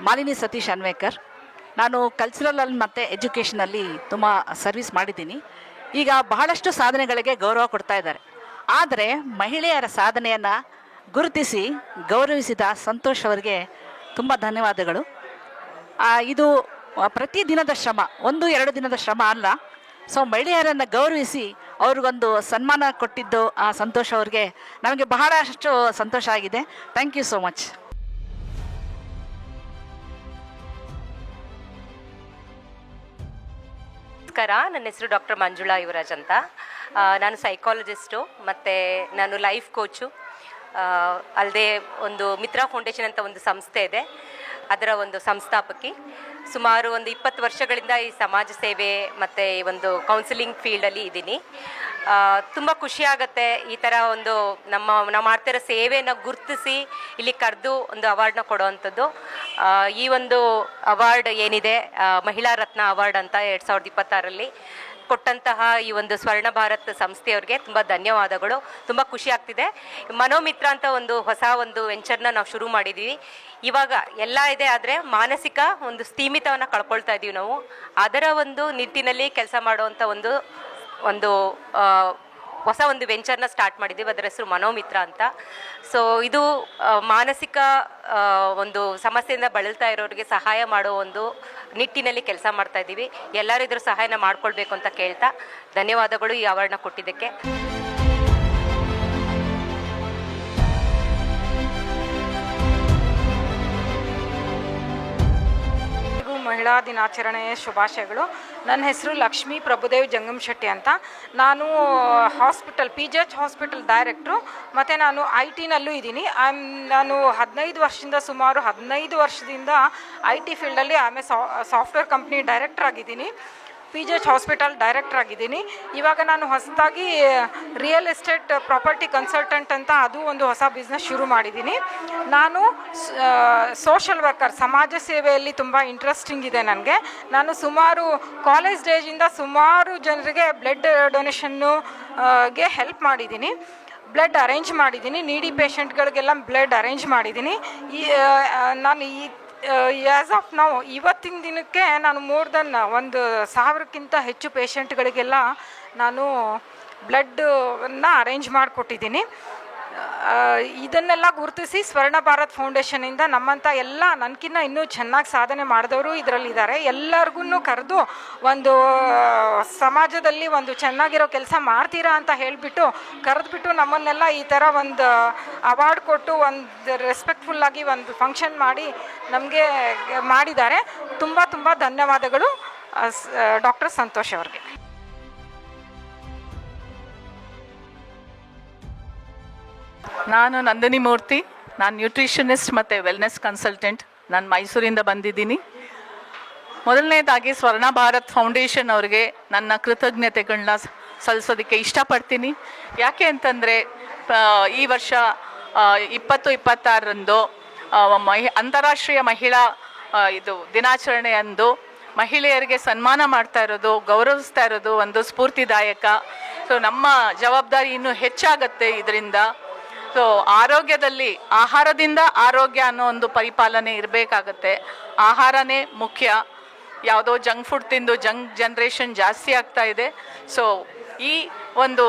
Malini Satish Anvekar. ನಾನು ಕಲ್ಚರಲಲ್ಲಿ ಮತ್ತು ಎಜುಕೇಷನಲ್ಲಿ ತುಂಬ ಸರ್ವಿಸ್ ಮಾಡಿದ್ದೀನಿ. ಈಗ ಬಹಳಷ್ಟು ಸಾಧನೆಗಳಿಗೆ ಗೌರವ ಕೊಡ್ತಾ ಇದ್ದಾರೆ. ಆದರೆ ಮಹಿಳೆಯರ ಸಾಧನೆಯನ್ನು ಗುರುತಿಸಿ ಗೌರವಿಸಿದ ಸಂತೋಷ್ ಅವರಿಗೆ ತುಂಬ ಧನ್ಯವಾದಗಳು. ಇದು ಪ್ರತಿದಿನದ ಶ್ರಮ, 1-2 ದಿನದ ಶ್ರಮ ಅಲ್ಲ. ಸೊ ಮಹಿಳೆಯರನ್ನು ಗೌರವಿಸಿ ಅವ್ರಿಗೊಂದು ಸನ್ಮಾನ ಕೊಟ್ಟಿದ್ದು ಆ ಸಂತೋಷ್ ಅವ್ರಿಗೆ ನಮಗೆ ಬಹಳಷ್ಟು ಸಂತೋಷ ಆಗಿದೆ. Thank you so much. ನಮಸ್ಕಾರ, ನನ್ನ ಹೆಸರು ಡಾಕ್ಟರ್ ಮಂಜುಳಾ ಯುವರಾಜ್ ಅಂತ. ನಾನು ಸೈಕಾಲಜಿಸ್ಟು ಮತ್ತು ನಾನು ಲೈಫ್ ಕೋಚು. ಅಲ್ಲದೆ ಒಂದು ಮಿತ್ರ ಫೌಂಡೇಶನ್ ಅಂತ ಒಂದು ಸಂಸ್ಥೆ ಇದೆ, ಅದರ ಒಂದು ಸಂಸ್ಥಾಪಕಿ. ಸುಮಾರು ಒಂದು 20 ವರ್ಷಗಳಿಂದ ಈ ಸಮಾಜ ಸೇವೆ ಮತ್ತು ಈ ಒಂದು ಕೌನ್ಸಿಲಿಂಗ್ ಫೀಲ್ಡಲ್ಲಿ ಇದ್ದೀನಿ. ತುಂಬ ಖುಷಿಯಾಗತ್ತೆ ಈ ಥರ ಒಂದು ನಾವು ಮಾಡ್ತಿರೋ ಸೇವೆಯನ್ನು ಗುರುತಿಸಿ ಇಲ್ಲಿ ಕರೆದು ಒಂದು ಅವಾರ್ಡ್ನ ಕೊಡೋವಂಥದ್ದು. ಈ ಒಂದು ಅವಾರ್ಡ್ ಏನಿದೆ ಮಹಿಳಾ ರತ್ನ ಅವಾರ್ಡ್ ಅಂತ 2026ರಲ್ಲಿ ಕೊಟ್ಟಂತಹ ಈ ಒಂದು ಸ್ವರ್ಣ ಭಾರತ್ ಸಂಸ್ಥೆಯವ್ರಿಗೆ ತುಂಬ ಧನ್ಯವಾದಗಳು. ತುಂಬ ಖುಷಿ ಆಗ್ತಿದೆ. ಮನೋಮಿತ್ರ ಅಂತ ಒಂದು ಹೊಸ ಒಂದು ವೆಂಚರ್ನ ನಾವು ಶುರು ಮಾಡಿದ್ದೀವಿ. ಇವಾಗ ಎಲ್ಲ ಇದೆ, ಆದರೆ ಮಾನಸಿಕ ಒಂದು ಸ್ಥೀಮಿತವನ್ನು ಕಳ್ಕೊಳ್ತಾ ಇದ್ದೀವಿ ನಾವು. ಅದರ ಒಂದು ನಿಟ್ಟಿನಲ್ಲಿ ಕೆಲಸ ಮಾಡುವಂಥ ಒಂದು ಹೊಸ ಒಂದು ವೆಂಚರ್ನ ಸ್ಟಾರ್ಟ್ ಮಾಡಿದ್ದೀವಿ. ಅದರ ಹೆಸರು ಮನೋಮಿತ್ರ ಅಂತ. ಸೊ ಇದು ಮಾನಸಿಕ ಒಂದು ಸಮಸ್ಯೆಯಿಂದ ಬಳಲ್ತಾ ಇರೋರಿಗೆ ಸಹಾಯ ಮಾಡೋ ಒಂದು ನಿಟ್ಟಿನಲ್ಲಿ ಕೆಲಸ ಮಾಡ್ತಾ ಇದ್ದೀವಿ. ಎಲ್ಲರೂ ಇದ್ರ ಸಹಾಯನ ಮಾಡ್ಕೊಳ್ಬೇಕು ಅಂತ ಕೇಳ್ತಾ ಧನ್ಯವಾದಗಳು ಈ ಅವಾರ್ಡ್ನ ಕೊಟ್ಟಿದ್ದಕ್ಕೆ. ಮಹಿಳಾ ದಿನಾಚರಣೆಯ ಶುಭಾಶಯಗಳು. ನನ್ನ ಹೆಸರು ಲಕ್ಷ್ಮೀ ಪ್ರಭುದೇವ್ ಜಂಗಮ್ ಶೆಟ್ಟಿ ಅಂತ. ನಾನು ಹಾಸ್ಪಿಟಲ್ PGH ಹಾಸ್ಪಿಟಲ್ ಡೈರೆಕ್ಟ್ರು, ಮತ್ತು ನಾನು IT ನಲ್ಲೂ ಇದ್ದೀನಿ. ನಾನು 15 ವರ್ಷದಿಂದ IT ಫೀಲ್ಡಲ್ಲಿ ಆಮೇಲೆ ಸಾಫ್ಟ್ವೇರ್ ಕಂಪ್ನಿ ಡೈರೆಕ್ಟರ್ ಆಗಿದ್ದೀನಿ. PGH ಹಾಸ್ಪಿಟಲ್ ಡೈರೆಕ್ಟರ್ ಆಗಿದ್ದೀನಿ. ಇವಾಗ ನಾನು ಹೊಸದಾಗಿ ರಿಯಲ್ ಎಸ್ಟೇಟ್ ಪ್ರಾಪರ್ಟಿ ಕನ್ಸಲ್ಟೆಂಟ್ ಅಂತ ಅದು ಒಂದು ಹೊಸ ಬಿಸ್ನೆಸ್ ಶುರು ಮಾಡಿದ್ದೀನಿ. ನಾನು ಸೋಷಲ್ ವರ್ಕರ್, ಸಮಾಜ ಸೇವೆಯಲ್ಲಿ ತುಂಬ ಇಂಟ್ರೆಸ್ಟಿಂಗ್ ಇದೆ ನನಗೆ. ನಾನು ಸುಮಾರು ಕಾಲೇಜ್ ಡೇಜಿಂದ ಸುಮಾರು ಜನರಿಗೆ ಬ್ಲಡ್ ಡೊನೇಷನ್ನುಗೆ ಹೆಲ್ಪ್ ಮಾಡಿದ್ದೀನಿ. ಬ್ಲಡ್ ಅರೇಂಜ್ ಮಾಡಿದ್ದೀನಿ. ನೀಡಿ ಪೇಷಂಟ್ಗಳಿಗೆಲ್ಲ ಬ್ಲಡ್ ಅರೇಂಜ್ ಮಾಡಿದ್ದೀನಿ. ನಾನು ಆ್ಯಸ್ ಆಫ್ ನಾವು ಇವತ್ತಿನ ದಿನಕ್ಕೆ ನಾನು ಮೋರ್ ದೆನ್ 1,000ಕ್ಕಿಂತ ಹೆಚ್ಚು ಪೇಷಂಟ್ಗಳಿಗೆಲ್ಲ ನಾನು ಬ್ಲಡ್ಡನ್ನು ಅರೇಂಜ್ ಮಾಡಿಕೊಟ್ಟಿದ್ದೀನಿ. ಇದನ್ನೆಲ್ಲ ಗುರುತಿಸಿ ಸ್ವರ್ಣ ಭಾರತ್ ಫೌಂಡೇಶನಿಂದ ನಮ್ಮಂಥ ಎಲ್ಲ ನನಗಿನ್ನ ಇನ್ನೂ ಚೆನ್ನಾಗಿ ಸಾಧನೆ ಮಾಡಿದವರು ಇದರಲ್ಲಿದ್ದಾರೆ. ಎಲ್ಲರಿಗೂ ಕರೆದು ಒಂದು ಸಮಾಜದಲ್ಲಿ ಒಂದು ಚೆನ್ನಾಗಿರೋ ಕೆಲಸ ಮಾಡ್ತೀರಾ ಅಂತ ಹೇಳಿಬಿಟ್ಟು ಕರೆದುಬಿಟ್ಟು ನಮ್ಮನ್ನೆಲ್ಲ ಈ ಥರ ಒಂದು ಅವಾರ್ಡ್ ಕೊಟ್ಟು ಒಂದು ರೆಸ್ಪೆಕ್ಟ್ಫುಲ್ಲಾಗಿ ಒಂದು ಫಂಕ್ಷನ್ ಮಾಡಿ ನಮಗೆ ಮಾಡಿದ್ದಾರೆ. ತುಂಬ ತುಂಬ ಧನ್ಯವಾದಗಳು ಡಾಕ್ಟರ್ ಸಂತೋಷ್ ಅವ್ರಿಗೆ. ನಾನು ನಂದಿನಿ ಮೂರ್ತಿ. ನಾನು ನ್ಯೂಟ್ರಿಷನಿಸ್ಟ್ ಮತ್ತು ವೆಲ್ನೆಸ್ ಕನ್ಸಲ್ಟೆಂಟ್. ನಾನು ಮೈಸೂರಿಂದ ಬಂದಿದ್ದೀನಿ. ಮೊದಲನೇದಾಗಿ ಸ್ವರ್ಣ ಭಾರತ್ ಫೌಂಡೇಶನ್ ಅವರಿಗೆ ನನ್ನ ಕೃತಜ್ಞತೆಗಳನ್ನ ಸಲ್ಲಿಸೋದಕ್ಕೆ ಇಷ್ಟಪಡ್ತೀನಿ. ಯಾಕೆ ಅಂತಂದರೆ ಈ ವರ್ಷ 2026ರಂದು ಅಂತಾರಾಷ್ಟ್ರೀಯ ಮಹಿಳಾ ದಿನಾಚರಣೆ ಅಂದು ಮಹಿಳೆಯರಿಗೆ ಸನ್ಮಾನ ಮಾಡ್ತಾ ಇರೋದು, ಗೌರವಿಸ್ತಾ ಇರೋದು ಒಂದು ಸ್ಫೂರ್ತಿದಾಯಕ. ಸೊ ನಮ್ಮ ಜವಾಬ್ದಾರಿ ಇನ್ನೂ ಹೆಚ್ಚಾಗತ್ತೆ ಇದರಿಂದ. ಸೊ ಆರೋಗ್ಯದಲ್ಲಿ ಆಹಾರದಿಂದ ಆರೋಗ್ಯ ಅನ್ನೋ ಒಂದು ಪರಿಪಾಲನೆ ಇರಬೇಕಾಗತ್ತೆ. ಆಹಾರನೇ ಮುಖ್ಯ. ಯಾವುದೋ ಜಂಕ್ ಫುಡ್ ತಿಂದು ಜನ್ರೇಷನ್ ಜಾಸ್ತಿ ಆಗ್ತಾ ಇದೆ. ಸೊ ಈ ಒಂದು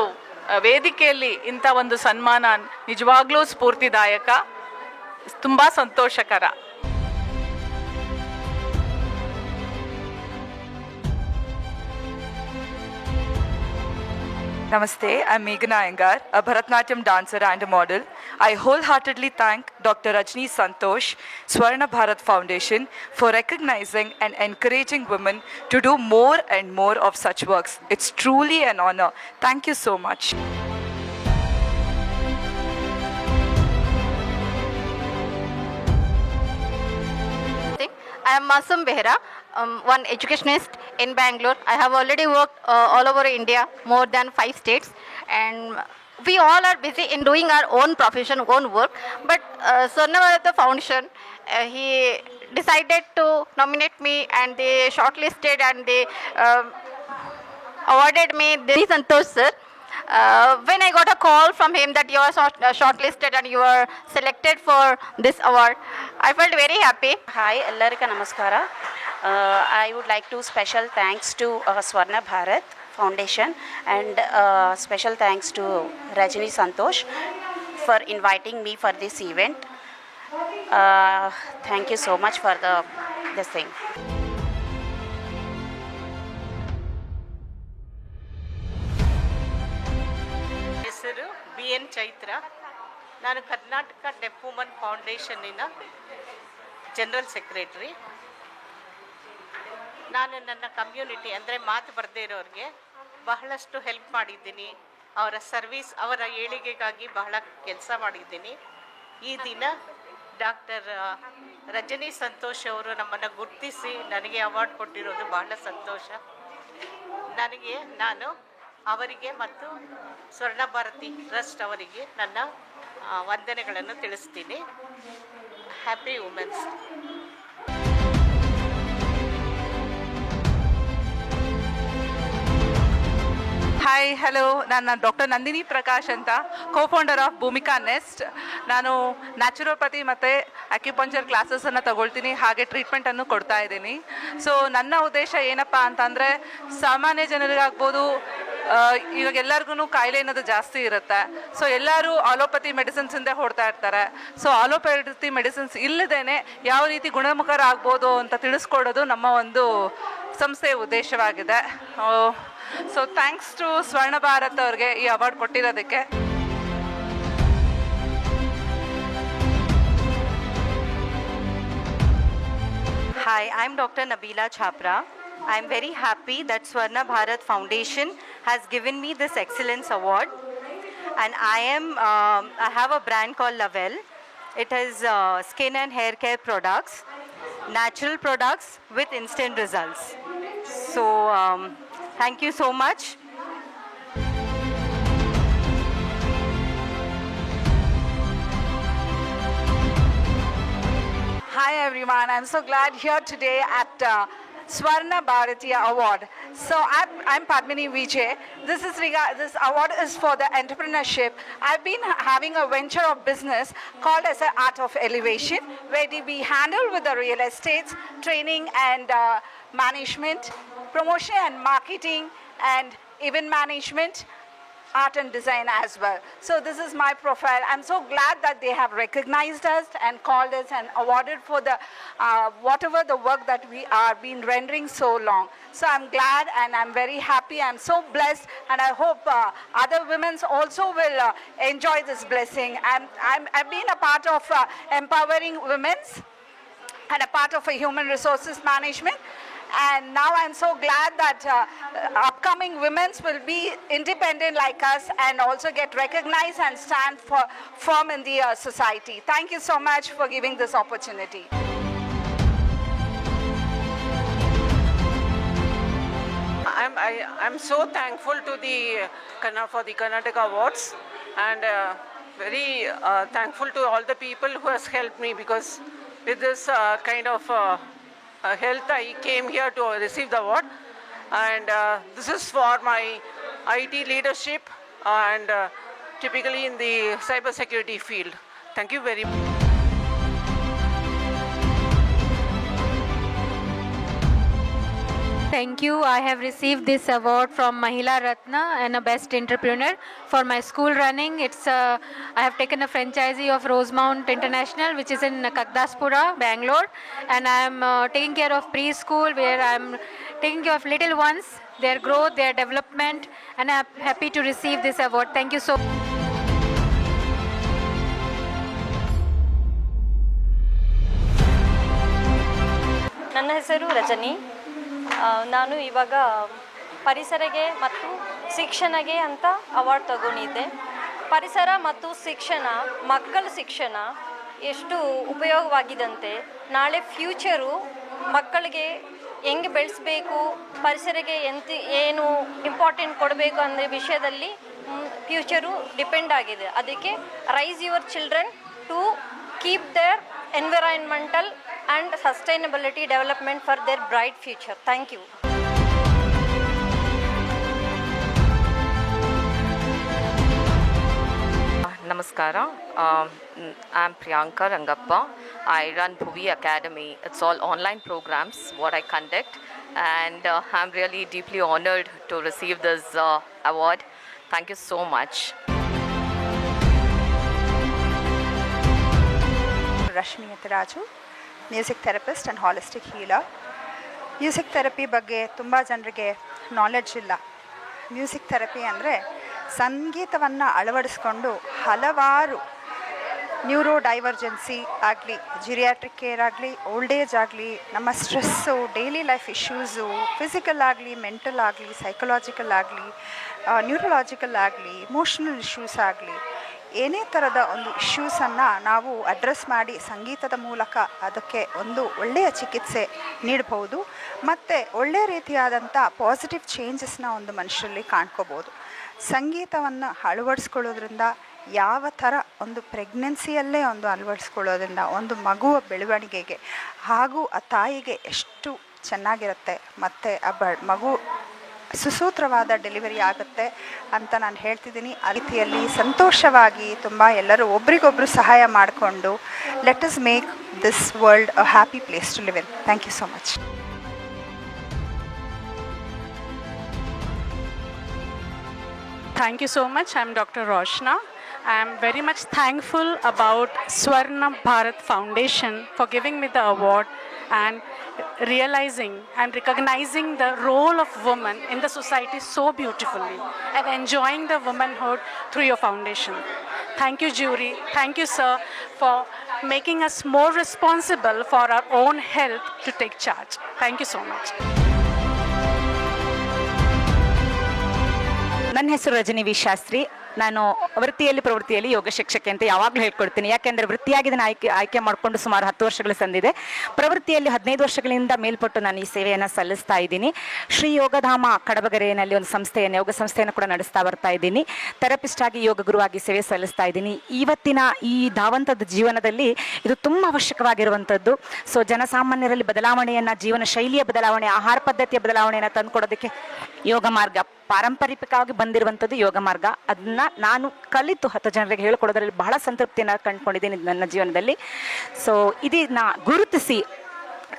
ವೇದಿಕೆಯಲ್ಲಿ ಇಂಥ ಒಂದು ಸನ್ಮಾನ ನಿಜವಾಗ್ಲೂ ಸ್ಫೂರ್ತಿದಾಯಕ, ತುಂಬ ಸಂತೋಷಕರ. Namaste, I'm Meghna Iyengar, a Bharatanatyam dancer and a model. I wholeheartedly thank Dr. Rajni Santosh, Swarna Bharat Foundation for recognizing and encouraging women to do more and more of such works. It's truly an honor. Thank you so much. I am Masum Behra, one educationist in Bangalore. I have already worked all over India, more than 5 states, and we all are busy in doing our own profession, own work. But Swarna Bharat Foundation, he decided to nominate me, and they shortlisted and they awarded me this Santosh sir. When I got a call from him that you are shortlisted and you are selected for this award, I felt very happy. Hi, ellarika namaskara. I would like to special thanks to Swarna Bharat Foundation and special thanks to Rajni Santosh for inviting me for this event. Thank you so much for this thing. ಹೆಸರು BN Chaitra. ನಾನು Karnataka deaf woman ಫೌಂಡೇಶನ್ನಿನ general secretary. ನಾನು ನನ್ನ community ಅಂದರೆ ಮಾತು ಬರದೇ ಇರೋರಿಗೆ ಬಹಳಷ್ಟು ಹೆಲ್ಪ್ ಮಾಡಿದ್ದೀನಿ. ಅವರ ಸರ್ವಿಸ್, ಅವರ ಏಳಿಗೆಗಾಗಿ ಬಹಳ ಕೆಲಸ ಮಾಡಿದ್ದೀನಿ. ಈ ದಿನ ಡಾಕ್ಟರ್ ರಜನಿ ಸಂತೋಷ್ ಅವರು ನಮ್ಮನ್ನು ಗುರ್ತಿಸಿ ನನಗೆ ಅವಾರ್ಡ್ ಕೊಟ್ಟಿರೋದು ಬಹಳ ಸಂತೋಷ. ನಾನು ಅವರಿಗೆ ಮತ್ತು ಸ್ವರ್ಣ ಭಾರತಿ ಟ್ರಸ್ಟ್ ಅವರಿಗೆ ನನ್ನ ವಂದನೆಗಳನ್ನು ತಿಳಿಸ್ತೀನಿ. Happy women's. ಹಾಯ್ ಹಲೋ, ನಾನು ಡಾಕ್ಟರ್ ನಂದಿನಿ ಪ್ರಕಾಶ್ ಅಂತ, ಕೋಫೌಂಡರ್ ಆಫ್ ಭೂಮಿಕಾ ನೆಸ್ಟ್. ನಾನು ನ್ಯಾಚುರೋಪತಿ ಮತ್ತು ಅಕ್ಯುಪಂಚರ್ ಕ್ಲಾಸಸನ್ನು ತಗೊಳ್ತೀನಿ, ಹಾಗೆ ಟ್ರೀಟ್ಮೆಂಟನ್ನು ಕೊಡ್ತಾ ಇದ್ದೀನಿ. ಸೊ ನನ್ನ ಉದ್ದೇಶ ಏನಪ್ಪ ಅಂತಂದರೆ, ಸಾಮಾನ್ಯ ಜನರಿಗಾಗ್ಬೋದು, ಇವಾಗ ಎಲ್ಲರಿಗೂ ಕಾಯಿಲೆ ಅನ್ನೋದು ಜಾಸ್ತಿ ಇರುತ್ತೆ. ಸೊ ಎಲ್ಲರೂ ಆಲೋಪತಿ ಮೆಡಿಸಿನ್ಸಿಂದ ಹೊಡ್ತಾ ಇರ್ತಾರೆ. ಸೊ ಆಲೋಪತಿ ಮೆಡಿಸಿನ್ಸ್ ಇಲ್ಲದೇ ಯಾವ ರೀತಿ ಗುಣಮುಖರಾಗ್ಬೋದು ಅಂತ ತಿಳಿಸ್ಕೊಡೋದು ನಮ್ಮ ಒಂದು ಸಂಸ್ಥೆಯ ಉದ್ದೇಶವಾಗಿದೆ. So thanks to Swarna Bharat ಅವ್ರಿಗೆ ಈ award ಕೊಟ್ಟಿರೋದಕ್ಕೆ. Hi, I'm Dr. Nabila Chapra. I'm very happy that Swarna Bharat Foundation has given me this Excellence Award. And I have a brand called Lavelle. It is skin and hair care products, natural products with instant results. So thank you so much. Hi everyone, I'm so glad here today at Swarna Bharatiya Award. So I'm Padmini Vijay. This award is for the entrepreneurship. I've been having a venture of business called as an Art of Elevation, where we handle with the real estate, training and management, promotion and marketing, and event management, art and design as well. So this is my profile. I'm so glad that they have recognized us and called us and awarded for the whatever the work that we are been rendering so long. So I'm glad and I'm very happy. I'm so blessed, and I hope other women also will enjoy this blessing. I've been a part of empowering women and a part of a human resources management. And now I'm so glad that upcoming women will be independent like us and also get recognized and stand firm in the society. Thank you so much for giving this opportunity. I'm so thankful to for the Karnataka Awards, and very thankful to all the people who has helped me, because with this kind of health I came here to receive the award, and this is for my IT leadership and typically in the cyber security field. Thank you very much. Thank you. I have received this award from Mahila Ratna and a Best Entrepreneur for my school running. I have taken a franchisee of Rosemount International, which is in Kagdaspura, Bangalore, and I am taking care of preschool, where I am taking care of little ones, their growth, their development, and I am happy to receive this award. Thank you so much. ನನ್ನ ಹೆಸರು ರಜನಿ. ನಾನು ಇವಾಗ ಪರಿಸರಗೆ ಮತ್ತು ಶಿಕ್ಷಣಗೆ ಅಂತ award ತಗೊಂಡಿದ್ದೆ. ಪರಿಸರ ಮತ್ತು ಶಿಕ್ಷಣ, ಮಕ್ಕಳ ಶಿಕ್ಷಣ ಎಷ್ಟು ಉಪಯೋಗವಾಗಿದಂತೆ ನಾಳೆ ಫ್ಯೂಚರು ಮಕ್ಕಳಿಗೆ ಹೆಂಗೆ ಬೆಳೆಸಬೇಕು, ಪರಿಸರಕ್ಕೆ ಏನು ಇಂಪಾರ್ಟೆಂಟ್ ಕೊಡಬೇಕು ಅನ್ನೋ ವಿಷಯದಲ್ಲಿ ಫ್ಯೂಚರು ಡಿಪೆಂಡ್ ಆಗಿದೆ. ಅದಕ್ಕೆ raise your children to keep their environmental and sustainability development for their bright future. Thank you. Namaskara. I'm Priyanka Rangappa. I run Bhuvi Academy. It's all online programs what I conduct, and I'm really deeply honored to receive this award. Thank you so much. Rashmi Yatiraju, music therapist and holistic healer. Music therapy ಬಗ್ಗೆ ತುಂಬ ಜನರಿಗೆ knowledge ಇಲ್ಲ. Music therapy ಅಂದರೆ ಸಂಗೀತವನ್ನು ಅಳವಡಿಸ್ಕೊಂಡು ಹಲವಾರು neuro ಡೈವರ್ಜೆನ್ಸಿ ಆಗಲಿ, geriatric care ಆಗಲಿ, ಓಲ್ಡ್ ಏಜ್ ಆಗಲಿ, ನಮ್ಮ stress, daily life issues, physical ಆಗಲಿ, ಮೆಂಟಲ್ ಆಗಲಿ, ಸೈಕಲಾಜಿಕಲ್ ಆಗಲಿ, ನ್ಯೂರಲಾಜಿಕಲ್ ಆಗಲಿ, ಇಮೋಷ್ನಲ್ ಇಶ್ಯೂಸ್ ಆಗಲಿ, ಏನೇ ಥರದ ಒಂದು ಇಶ್ಯೂಸನ್ನು ನಾವು ಅಡ್ರೆಸ್ ಮಾಡಿ ಸಂಗೀತದ ಮೂಲಕ ಅದಕ್ಕೆ ಒಂದು ಒಳ್ಳೆಯ ಚಿಕಿತ್ಸೆ ನೀಡಬಹುದು ಮತ್ತು ಒಳ್ಳೆಯ ರೀತಿಯಾದಂಥ ಪಾಸಿಟಿವ್ ಚೇಂಜಸ್ನ ಒಂದು ಮನುಷ್ಯರಲ್ಲಿ ಕಾಣ್ಕೋಬೋದು. ಸಂಗೀತವನ್ನು ಅಳವಡಿಸ್ಕೊಳ್ಳೋದ್ರಿಂದ ಯಾವ ಥರ ಒಂದು ಪ್ರೆಗ್ನೆನ್ಸಿಯಲ್ಲೇ ಒಂದು ಅಳವಡಿಸ್ಕೊಳ್ಳೋದ್ರಿಂದ ಒಂದು ಮಗುವ ಬೆಳವಣಿಗೆಗೆ ಹಾಗೂ ಆ ತಾಯಿಗೆ ಎಷ್ಟು ಚೆನ್ನಾಗಿರುತ್ತೆ ಮತ್ತು ಆ ಮಗು ಸುಸೂತ್ರವಾದ ಡೆಲಿವರಿ ಆಗುತ್ತೆ ಅಂತ ನಾನು ಹೇಳ್ತಿದ್ದೀನಿ. ಆ ರೀತಿಯಲ್ಲಿ ಸಂತೋಷವಾಗಿ ತುಂಬ ಎಲ್ಲರೂ ಒಬ್ರಿಗೊಬ್ಬರು ಸಹಾಯ ಮಾಡಿಕೊಂಡು let us make this world a happy place to live in. Thank you so much. Thank you so much. I'm Dr. Roshna. I'm very much thankful about Swarna Bharat Foundation for giving me the award and realizing and recognizing the role of women in the society so beautifully and enjoying the womanhood through your foundation. Thank you, jury. Thank you, sir, for making us more responsible for our own health to take charge. Thank you so much. ನನ್ನ ಹೆಸರು Rajani V Shastri. ನಾನು ವೃತ್ತಿಯಲ್ಲಿ ಪ್ರವೃತ್ತಿಯಲ್ಲಿ ಯೋಗ ಶಿಕ್ಷಕಿ ಅಂತ ಯಾವಾಗಲೂ ಹೇಳ್ಕೊಡ್ತೀನಿ. ಯಾಕೆಂದರೆ ವೃತ್ತಿಯಾಗಿ ನಾನು ಆಯ್ಕೆ ಮಾಡಿಕೊಂಡು ಸುಮಾರು 10 ವರ್ಷಗಳು ಸಂದಿದೆ. ಪ್ರವೃತ್ತಿಯಲ್ಲಿ 15 ವರ್ಷಗಳಿಂದ ಮೇಲ್ಪಟ್ಟು ನಾನು ಈ ಸೇವೆಯನ್ನು ಸಲ್ಲಿಸ್ತಾ ಇದ್ದೀನಿ. ಶ್ರೀ ಯೋಗಧಾಮ ಕಡಬಗೆರೆಯಲ್ಲಿ ಒಂದು ಯೋಗ ಸಂಸ್ಥೆಯನ್ನು ಕೂಡ ನಡೆಸ್ತಾ ಬರ್ತಾ ಇದ್ದೀನಿ. ಥೆರಪಿಸ್ಟ್ ಆಗಿ ಯೋಗ ಗುರುವಾಗಿ ಸೇವೆ ಸಲ್ಲಿಸ್ತಾ ಇದ್ದೀನಿ. ಇವತ್ತಿನ ಈ ಧಾವಂತದ ಜೀವನದಲ್ಲಿ ಇದು ತುಂಬ ಅವಶ್ಯಕವಾಗಿರುವಂಥದ್ದು. ಸೊ ಜನಸಾಮಾನ್ಯರಲ್ಲಿ ಬದಲಾವಣೆಯನ್ನು, ಜೀವನ ಶೈಲಿಯ ಬದಲಾವಣೆ, ಆಹಾರ ಪದ್ಧತಿಯ ಬದಲಾವಣೆಯನ್ನು ತಂದುಕೊಡೋದಕ್ಕೆ ಯೋಗ ಮಾರ್ಗ, ಪಾರಂಪರಿಕವಾಗಿ ಬಂದಿರುವಂಥದ್ದು ಯೋಗ ಮಾರ್ಗ, ಅದನ್ನ ನಾನು ಕಲಿತು 10 ಜನರಿಗೆ ಹೇಳ್ಕೊಡೋದ್ರಲ್ಲಿ ಬಹಳ ಸಂತೃಪ್ತಿಯನ್ನು ಕಂಡುಕೊಂಡಿದ್ದೀನಿ ನನ್ನ ಜೀವನದಲ್ಲಿ. ಸೊ ಇದನ್ನ ಗುರುತಿಸಿ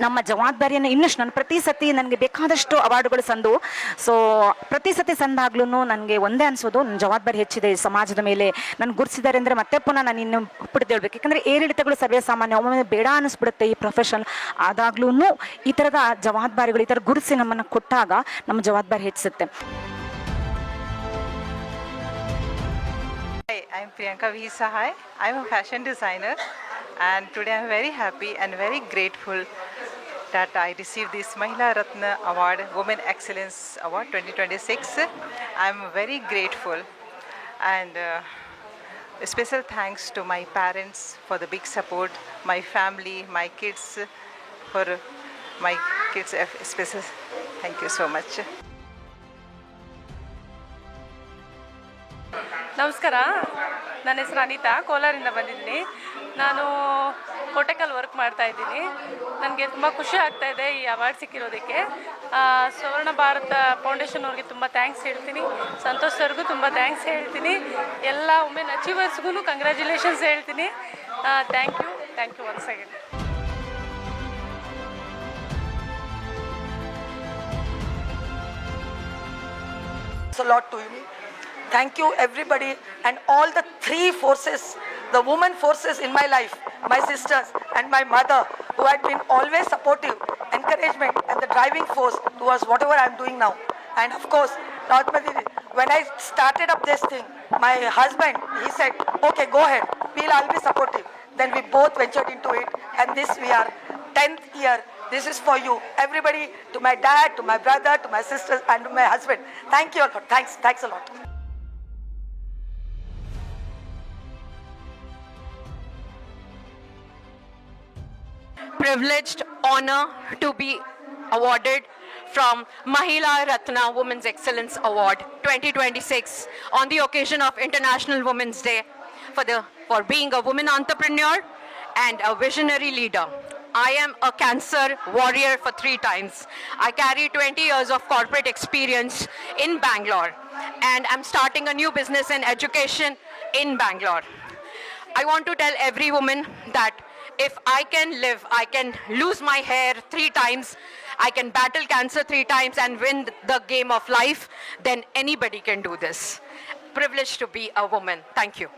ನಮ್ಮ ಜವಾಬ್ದಾರಿಯನ್ನು ಇನ್ನಷ್ಟು ನಾನು ಪ್ರತಿ ಸತಿ ನನಗೆ ಬೇಕಾದಷ್ಟು ಅವಾರ್ಡುಗಳು ಸಂದು. ಸೊ ಪ್ರತಿ ಸತಿ ಸಂದಾಗ್ಲೂ ನನಗೆ ಒಂದೇ ಅನಿಸೋದು, ನನ್ನ ಜವಾಬ್ದಾರಿ ಹೆಚ್ಚಿದೆ ಸಮಾಜದ ಮೇಲೆ. ನಾನು ಗುರುತಿಸಿದ್ದಾರೆ ಅಂದರೆ ಮತ್ತೆ ಪುನಃ ನಾನು ಇನ್ನು ಬಿಡ್ದೇಳ್ಬೇಕು. ಯಾಕಂದರೆ ಏರಿಳಿತಗಳು ಸರ್ವೇ ಸಾಮಾನ್ಯ, ಒಮ್ಮೊಮ್ಮೆ ಬೇಡ ಅನ್ನಿಸ್ಬಿಡುತ್ತೆ ಈ ಪ್ರೊಫೆಷನ್. ಆದಾಗ್ಲೂ ಈ ಥರದ ಜವಾಬ್ದಾರಿಗಳು, ಈ ಥರ ಗುರುತಿಸಿ ನಮ್ಮನ್ನು ಕೊಟ್ಟಾಗ ನಮ್ಮ ಜವಾಬ್ದಾರಿ ಹೆಚ್ಚಿಸುತ್ತೆ. Hi, I'm Priyanka V. Sahai. I'm a fashion designer, and today I'm very happy and very grateful that I received this Mahila Ratna Award, Women Excellence Award 2026. I'm very grateful, and a special thanks to my parents for the big support, my family, my kids, for my kids special. Thank you so much. ನಮಸ್ಕಾರ, ನನ್ನ ಹೆಸರು ಅನಿತಾ, ಕೋಲಾರಿಂದ ಬಂದಿದ್ದೀನಿ. ನಾನು ಕೋಟೆಕಲ್ work ಮಾಡ್ತಾ ಇದ್ದೀನಿ. ನನಗೆ ತುಂಬ ಖುಷಿ ಆಗ್ತಾ ಇದೆ ಈ ಅವಾರ್ಡ್ ಸಿಕ್ಕಿರೋದಕ್ಕೆ. ಸ್ವರ್ಣ ಭಾರತ ಫೌಂಡೇಶನ್ ಅವ್ರಿಗೆ ತುಂಬ ಥ್ಯಾಂಕ್ಸ್ ಹೇಳ್ತೀನಿ. ಸಂತೋಷ್ ಸರ್ಗೂ ತುಂಬ ಥ್ಯಾಂಕ್ಸ್ ಹೇಳ್ತೀನಿ. ಎಲ್ಲ ವುಮೆನ್ ಅಚೀವರ್ಸ್ಗೂ ಕಂಗ್ರ್ಯಾಚುಲೇಷನ್ಸ್ ಹೇಳ್ತೀನಿ. Thank you once again. A lot to you. Thank you everybody and all the 3 forces, the women forces in my life, my sisters and my mother, who had been always supportive, encouragement and the driving force towards whatever I am doing now. And of course, when I started up this thing, my husband, he said, okay, go ahead, I'll be supportive. Then we both ventured into it, and this we are 10th year. This is for you, everybody, to my dad, to my brother, to my sisters and to my husband. Thank you a lot. Thanks a lot. Privileged honor to be awarded from Mahila Ratna Women's Excellence Award 2026 on the occasion of International Women's Day for being a woman entrepreneur and a visionary leader. I am a cancer warrior for 3 times. I carry 20 years of corporate experience in Bangalore, and I'm starting a new business in education in Bangalore. I want to tell every woman that if I can live, I can lose my hair 3 times, I can battle cancer 3 times and win the game of life, then anybody can do this. Privileged to be a woman. Thank you.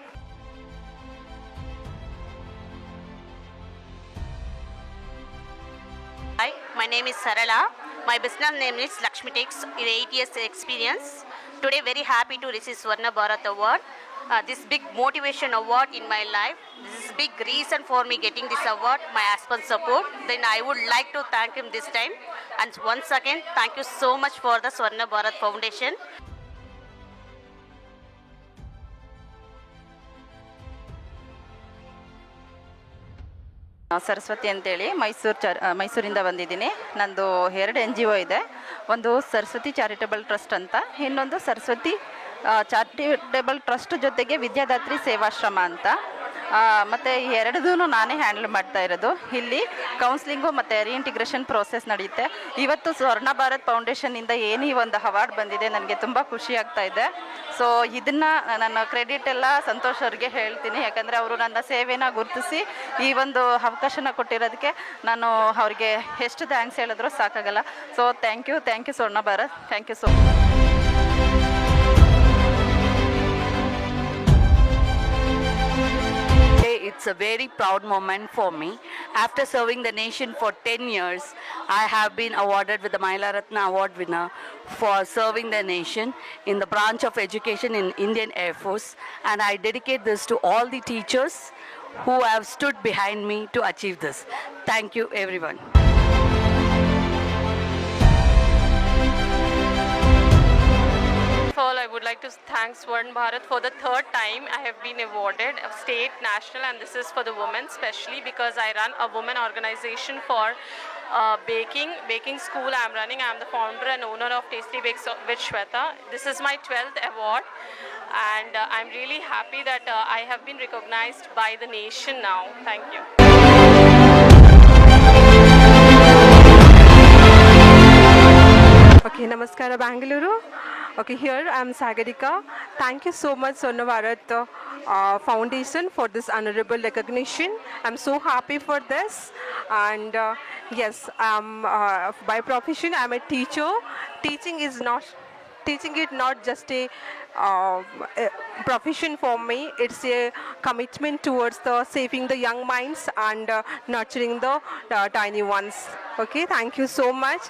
Hi, my name is Sarala. My business name is Lakshmi Tex, 8 years experience. Today very happy to receive Swarna Bharat Award. This big motivation award in my life. This is big reason for me getting this award, my husband's support. Then I would like to thank him this time. And once again, thank you so much for the Swarna Bharat Foundation. Saraswati ಅಂತೇಳಿ ಮೈಸೂರಿಂದ ಬಂದಿದ್ದೀನಿ. ನಂದು 2 NGO ಇದೆ. ಒಂದು Saraswati charitable trust ಅಂತ, ಇನ್ನೊಂದು Saraswati charitable trust ಜೊತೆಗೆ ವಿದ್ಯಾದಾತ್ರಿ ಸೇವಾಶ್ರಮ ಅಂತ. ಮತ್ತು ಎರಡದೂ ನಾನೇ ಹ್ಯಾಂಡಲ್ ಮಾಡ್ತಾ ಇರೋದು. ಇಲ್ಲಿ ಕೌನ್ಸ್ಲಿಂಗು ಮತ್ತು ರೀಇಂಟಿಗ್ರೇಷನ್ ಪ್ರೋಸೆಸ್ ನಡೆಯುತ್ತೆ. ಇವತ್ತು ಸ್ವರ್ಣ ಭಾರತ್ ಫೌಂಡೇಶನ್ನಿಂದ ಈ ಒಂದು ಅವಾರ್ಡ್ ಬಂದಿದೆ, ನನಗೆ ತುಂಬ ಖುಷಿ ಆಗ್ತಾ ಇದೆ. ಸೊ ಇದನ್ನು ನನ್ನ ಕ್ರೆಡಿಟ್ ಎಲ್ಲ ಸಂತೋಷ್ ಅವ್ರಿಗೆ ಹೇಳ್ತೀನಿ, ಯಾಕಂದರೆ ಅವರು ನನ್ನ ಸೇವೆನ ಗುರುತಿಸಿ ಈ ಒಂದು ಅವಕಾಶನ ಕೊಟ್ಟಿರೋದಕ್ಕೆ ನಾನು ಅವ್ರಿಗೆ ಎಷ್ಟು ಥ್ಯಾಂಕ್ಸ್ ಹೇಳಿದ್ರು ಸಾಕಾಗಲ್ಲ. So thank you Swarna Bharat, thank you so much. It's a very proud moment for me. After serving the nation for 10 years, I have been awarded with the Mahila Ratna Award winner for serving the nation in the branch of education in Indian Air Force, and I dedicate this to all the teachers who have stood behind me to achieve this. Thank you everyone. First of all, I would like to thank Swarna Bharat for the 3rd time I have been awarded of state, national, and this is for the women, especially because I run a women organization for baking school. I am running. I am the founder and owner of Tasty Bakes with Shweta. This is my 12th award, and I'm really happy that I have been recognized by the nation now. Thank you. Okay, Namaskara Bangalore. Okay, here I am Sagarika. Thank you so much Swarna Bharat Foundation for this honorable recognition. I'm so happy for this, and yes, by profession I'm a teacher. Teaching is not just a profession for me. It's a commitment towards the saving the young minds and nurturing the tiny ones. Okay, thank you so much.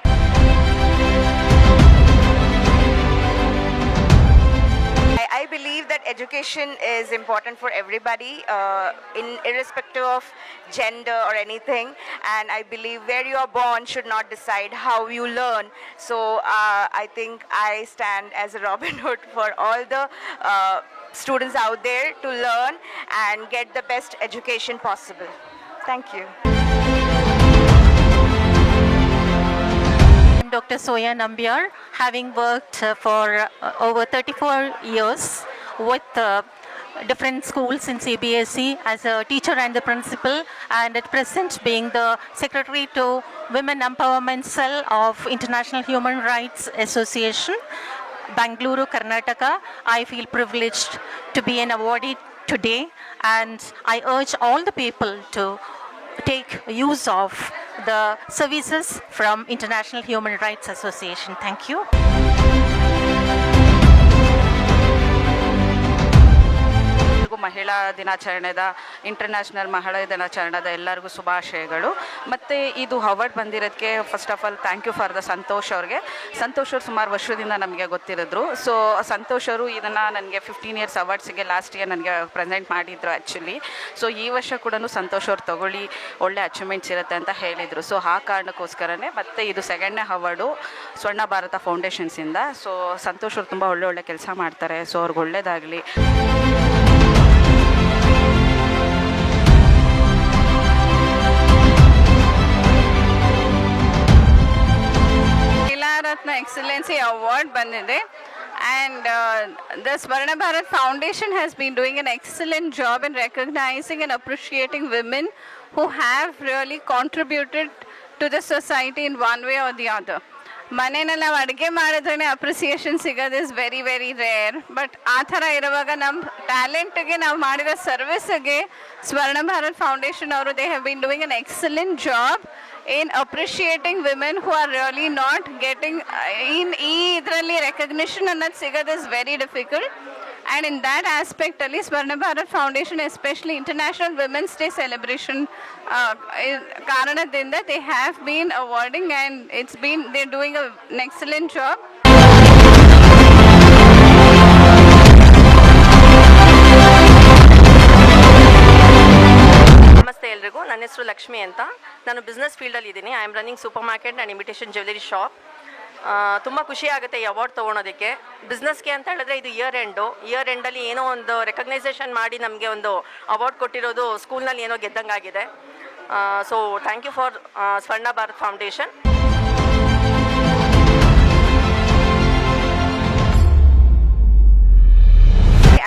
I believe that education is important for everybody, irrespective of gender or anything, and I believe where you are born should not decide how you learn. So I think I stand as a Robin Hood for all the students out there to learn and get the best education possible. Thank you. Dr. Soya Nambiar, having worked for over 34 years with different schools in CBSE as a teacher and the principal, and at present being the secretary to Women Empowerment Cell of International Human Rights Association, Bangalore, Karnataka. I feel privileged to be an awardee today, and I urge all the people to take use of the services from International Human Rights Association. Thank you. ಮಹಿಳಾ ದಿನಾಚರಣೆದ international ಮಹಿಳಾ ದಿನಾಚರಣೆದ ಎಲ್ಲರಿಗೂ ಶುಭಾಶಯಗಳು. ಮತ್ತು ಇದು award ಬಂದಿರೋದಕ್ಕೆ first of all thank you for the Santosh ಅವ್ರಿಗೆ. ಸಂತೋಷ್ ಅವರು ಸುಮಾರು ವರ್ಷದಿಂದ ನಮಗೆ ಗೊತ್ತಿರೋದ್ರು. ಸೊ ಸಂತೋಷ್ ಅವರು ಇದನ್ನು ನನಗೆ 15 ಇಯರ್ಸ್ ಅವಾರ್ಡ್ಸಿಗೆ ಲಾಸ್ಟ್ ಇಯರ್ ನನಗೆ ಪ್ರೆಸೆಂಟ್ ಮಾಡಿದ್ರು ಆ್ಯಕ್ಚುಲಿ. ಸೊ ಈ ವರ್ಷ ಕೂಡ ಸಂತೋಷ್ ಅವ್ರು ತಗೊಳ್ಳಿ, ಒಳ್ಳೆ ಅಚೀವ್ಮೆಂಟ್ಸ್ ಇರುತ್ತೆ ಅಂತ ಹೇಳಿದರು. ಸೊ ಆ ಕಾರಣಕ್ಕೋಸ್ಕರನೇ ಮತ್ತು ಇದು 2ನೇ ಅವಾರ್ಡು ಸ್ವರ್ಣ ಭಾರತ ಫೌಂಡೇಶನ್ಸಿಂದ. ಸೊ ಸಂತೋಷ್ ಅವರು ತುಂಬ ಒಳ್ಳೆ ಕೆಲಸ ಮಾಡ್ತಾರೆ. ಸೊ ಅವ್ರಿಗೆ ಒಳ್ಳೆಯದಾಗಲಿ. Ratna Excellency Award ಬಂದಿದೆ, and the Swarna Bharat Foundation has been doing an excellent job in recognizing and appreciating women who have really contributed to the society in one way or the other. ಮನೆಯಲ್ಲಿ ನಾವು ಅಡುಗೆ ಮಾಡಿದ್ರೇ appreciation ಸಿಗೋದು is very very rare. But ಆ ಥರ ಇರುವಾಗ ನಮ್ಮ ಟ್ಯಾಲೆಂಟ್ಗೆ ನಾವು ಮಾಡಿರೋ ಸರ್ವಿಸ್ಗೆ ಸ್ವರ್ಣ ಭಾರತ್ ಫೌಂಡೇಶನ್ ಅವರು they have been doing an excellent job in appreciating women who are really not getting idರಲ್ಲಿ recognition ಅನ್ನೋದು ಸಿಗೋದು is very difficult. And in that aspect ಅಲ್ಲಿ Swarna Bharat Foundation, especially International Women's Day celebration ಕಾರಣದಿಂದ they have been awarding, and they're doing an excellent job. ನಮಸ್ತೆ ಎಲ್ರಿಗೂ. ನನ್ನ ಹೆಸರು ಲಕ್ಷ್ಮಿ ಅಂತ. ನಾನು ಬಿಸ್ನೆಸ್ ಫೀಲ್ಡಲ್ಲಿ ಇದ್ದೀನಿ. I am running super market and imitation jewellery shop. ತುಂಬ ಖುಷಿ ಆಗುತ್ತೆ ಈ ಅವಾರ್ಡ್ ತೊಗೊಳೋದಕ್ಕೆ. ಬಿಸ್ನೆಸ್ಗೆ ಅಂತ ಹೇಳಿದ್ರೆ ಇದು ಇಯರ್ ಎಂಡಲ್ಲಿ ಏನೋ ಒಂದು ರೆಕಗ್ನೈಸೇಷನ್ ಮಾಡಿ ನಮಗೆ ಒಂದು ಅವಾರ್ಡ್ ಕೊಟ್ಟಿರೋದು ಸ್ಕೂಲ್ನಲ್ಲಿ ಏನೋ ಗೆದ್ದಂಗಾಗಿದೆ. ಸೊ ಥ್ಯಾಂಕ್ ಯು ಫಾರ್ ಸ್ವರ್ಣ Bharat foundation.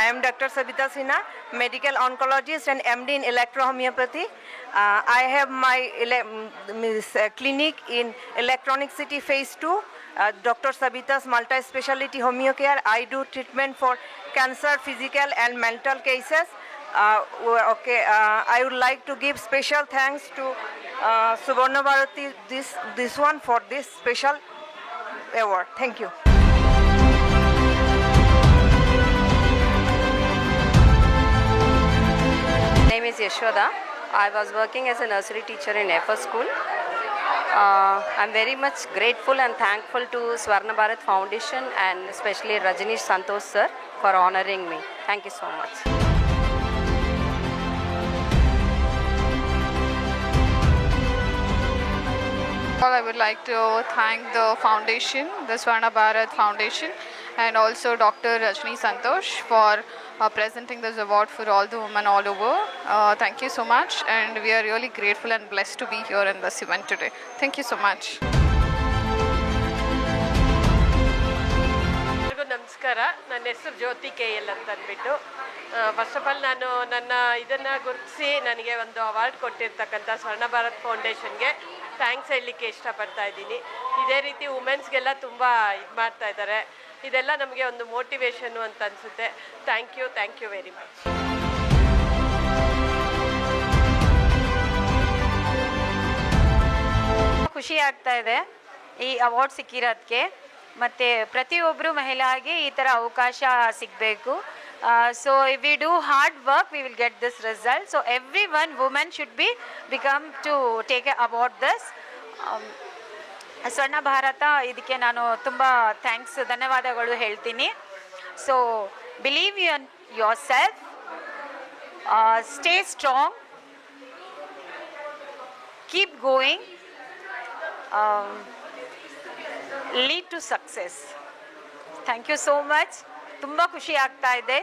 I am Dr. Sabita Sinha, medical oncologist and MD in electrohomeopathy. I have my clinic in Electronic City Phase 2, Dr. Sabita's multi-speciality homeo-care. I do treatment for cancer, physical and mental cases. I would like to give special thanks to Suvarna Bharati this one for this special award. Thank you. My name is Yashwada. I was working as a nursery teacher in FS school. I'm very much grateful and thankful to Swarna Bharat Foundation and especially Rajneesh Santosh sir for honoring me. Thank you so much. I would like to thank the foundation, the Swarna Bharat Foundation, and also Dr. Rajneesh Santosh for presenting this award for all the women all over. Thank you so much, and we are really grateful and blessed to be here in this event today. Thank you so much. ನಮಸ್ಕಾರ. ನನ್ನ ಹೆಸರು ಜ್ಯೋತಿ KL ಅಂತ ಅಂದ್ಬಿಟ್ಟು. First of all ನಾನು ನನ್ನ ಇದನ್ನು ಗುರುತಿಸಿ ನನಗೆ ಒಂದು ಅವಾರ್ಡ್ ಕೊಟ್ಟಿರ್ತಕ್ಕಂಥ ಸ್ವರ್ಣ ಭಾರತ್ ಫೌಂಡೇಶನ್ಗೆ ಥ್ಯಾಂಕ್ಸ್ ಹೇಳಲಿಕ್ಕೆ ಇಷ್ಟಪಡ್ತಾ ಇದ್ದೀನಿ. ಇದೇ ರೀತಿ ವುಮೆನ್ಸ್ಗೆಲ್ಲ ತುಂಬ ಇದು ಮಾಡ್ತಾ ಇದ್ದಾರೆ. ಇದೆಲ್ಲ ನಮಗೆ ಒಂದು ಮೋಟಿವೇಶನ್ನು ಅಂತ ಅನಿಸುತ್ತೆ. Thank you very much. ಖುಷಿ ಆಗ್ತಾ ಇದೆ ಈ ಅವಾರ್ಡ್ ಸಿಕ್ಕಿರೋದಕ್ಕೆ. ಮತ್ತು ಪ್ರತಿಯೊಬ್ಬರು ಮಹಿಳೆಗೆ ಈ ಥರ ಅವಕಾಶ ಸಿಗಬೇಕು. So if we do hard work we will get this result. So every one women should become to take a award this. Swarna Bharat ಇದಕ್ಕೆ ನಾನು ತುಂಬ ಧನ್ಯವಾದಗಳು ಹೇಳ್ತೀನಿ. So believe in yourself, stay strong, keep going, lead to success. Thank you so much. ತುಂಬ ಖುಷಿ ಆಗ್ತಾ ಇದೆ.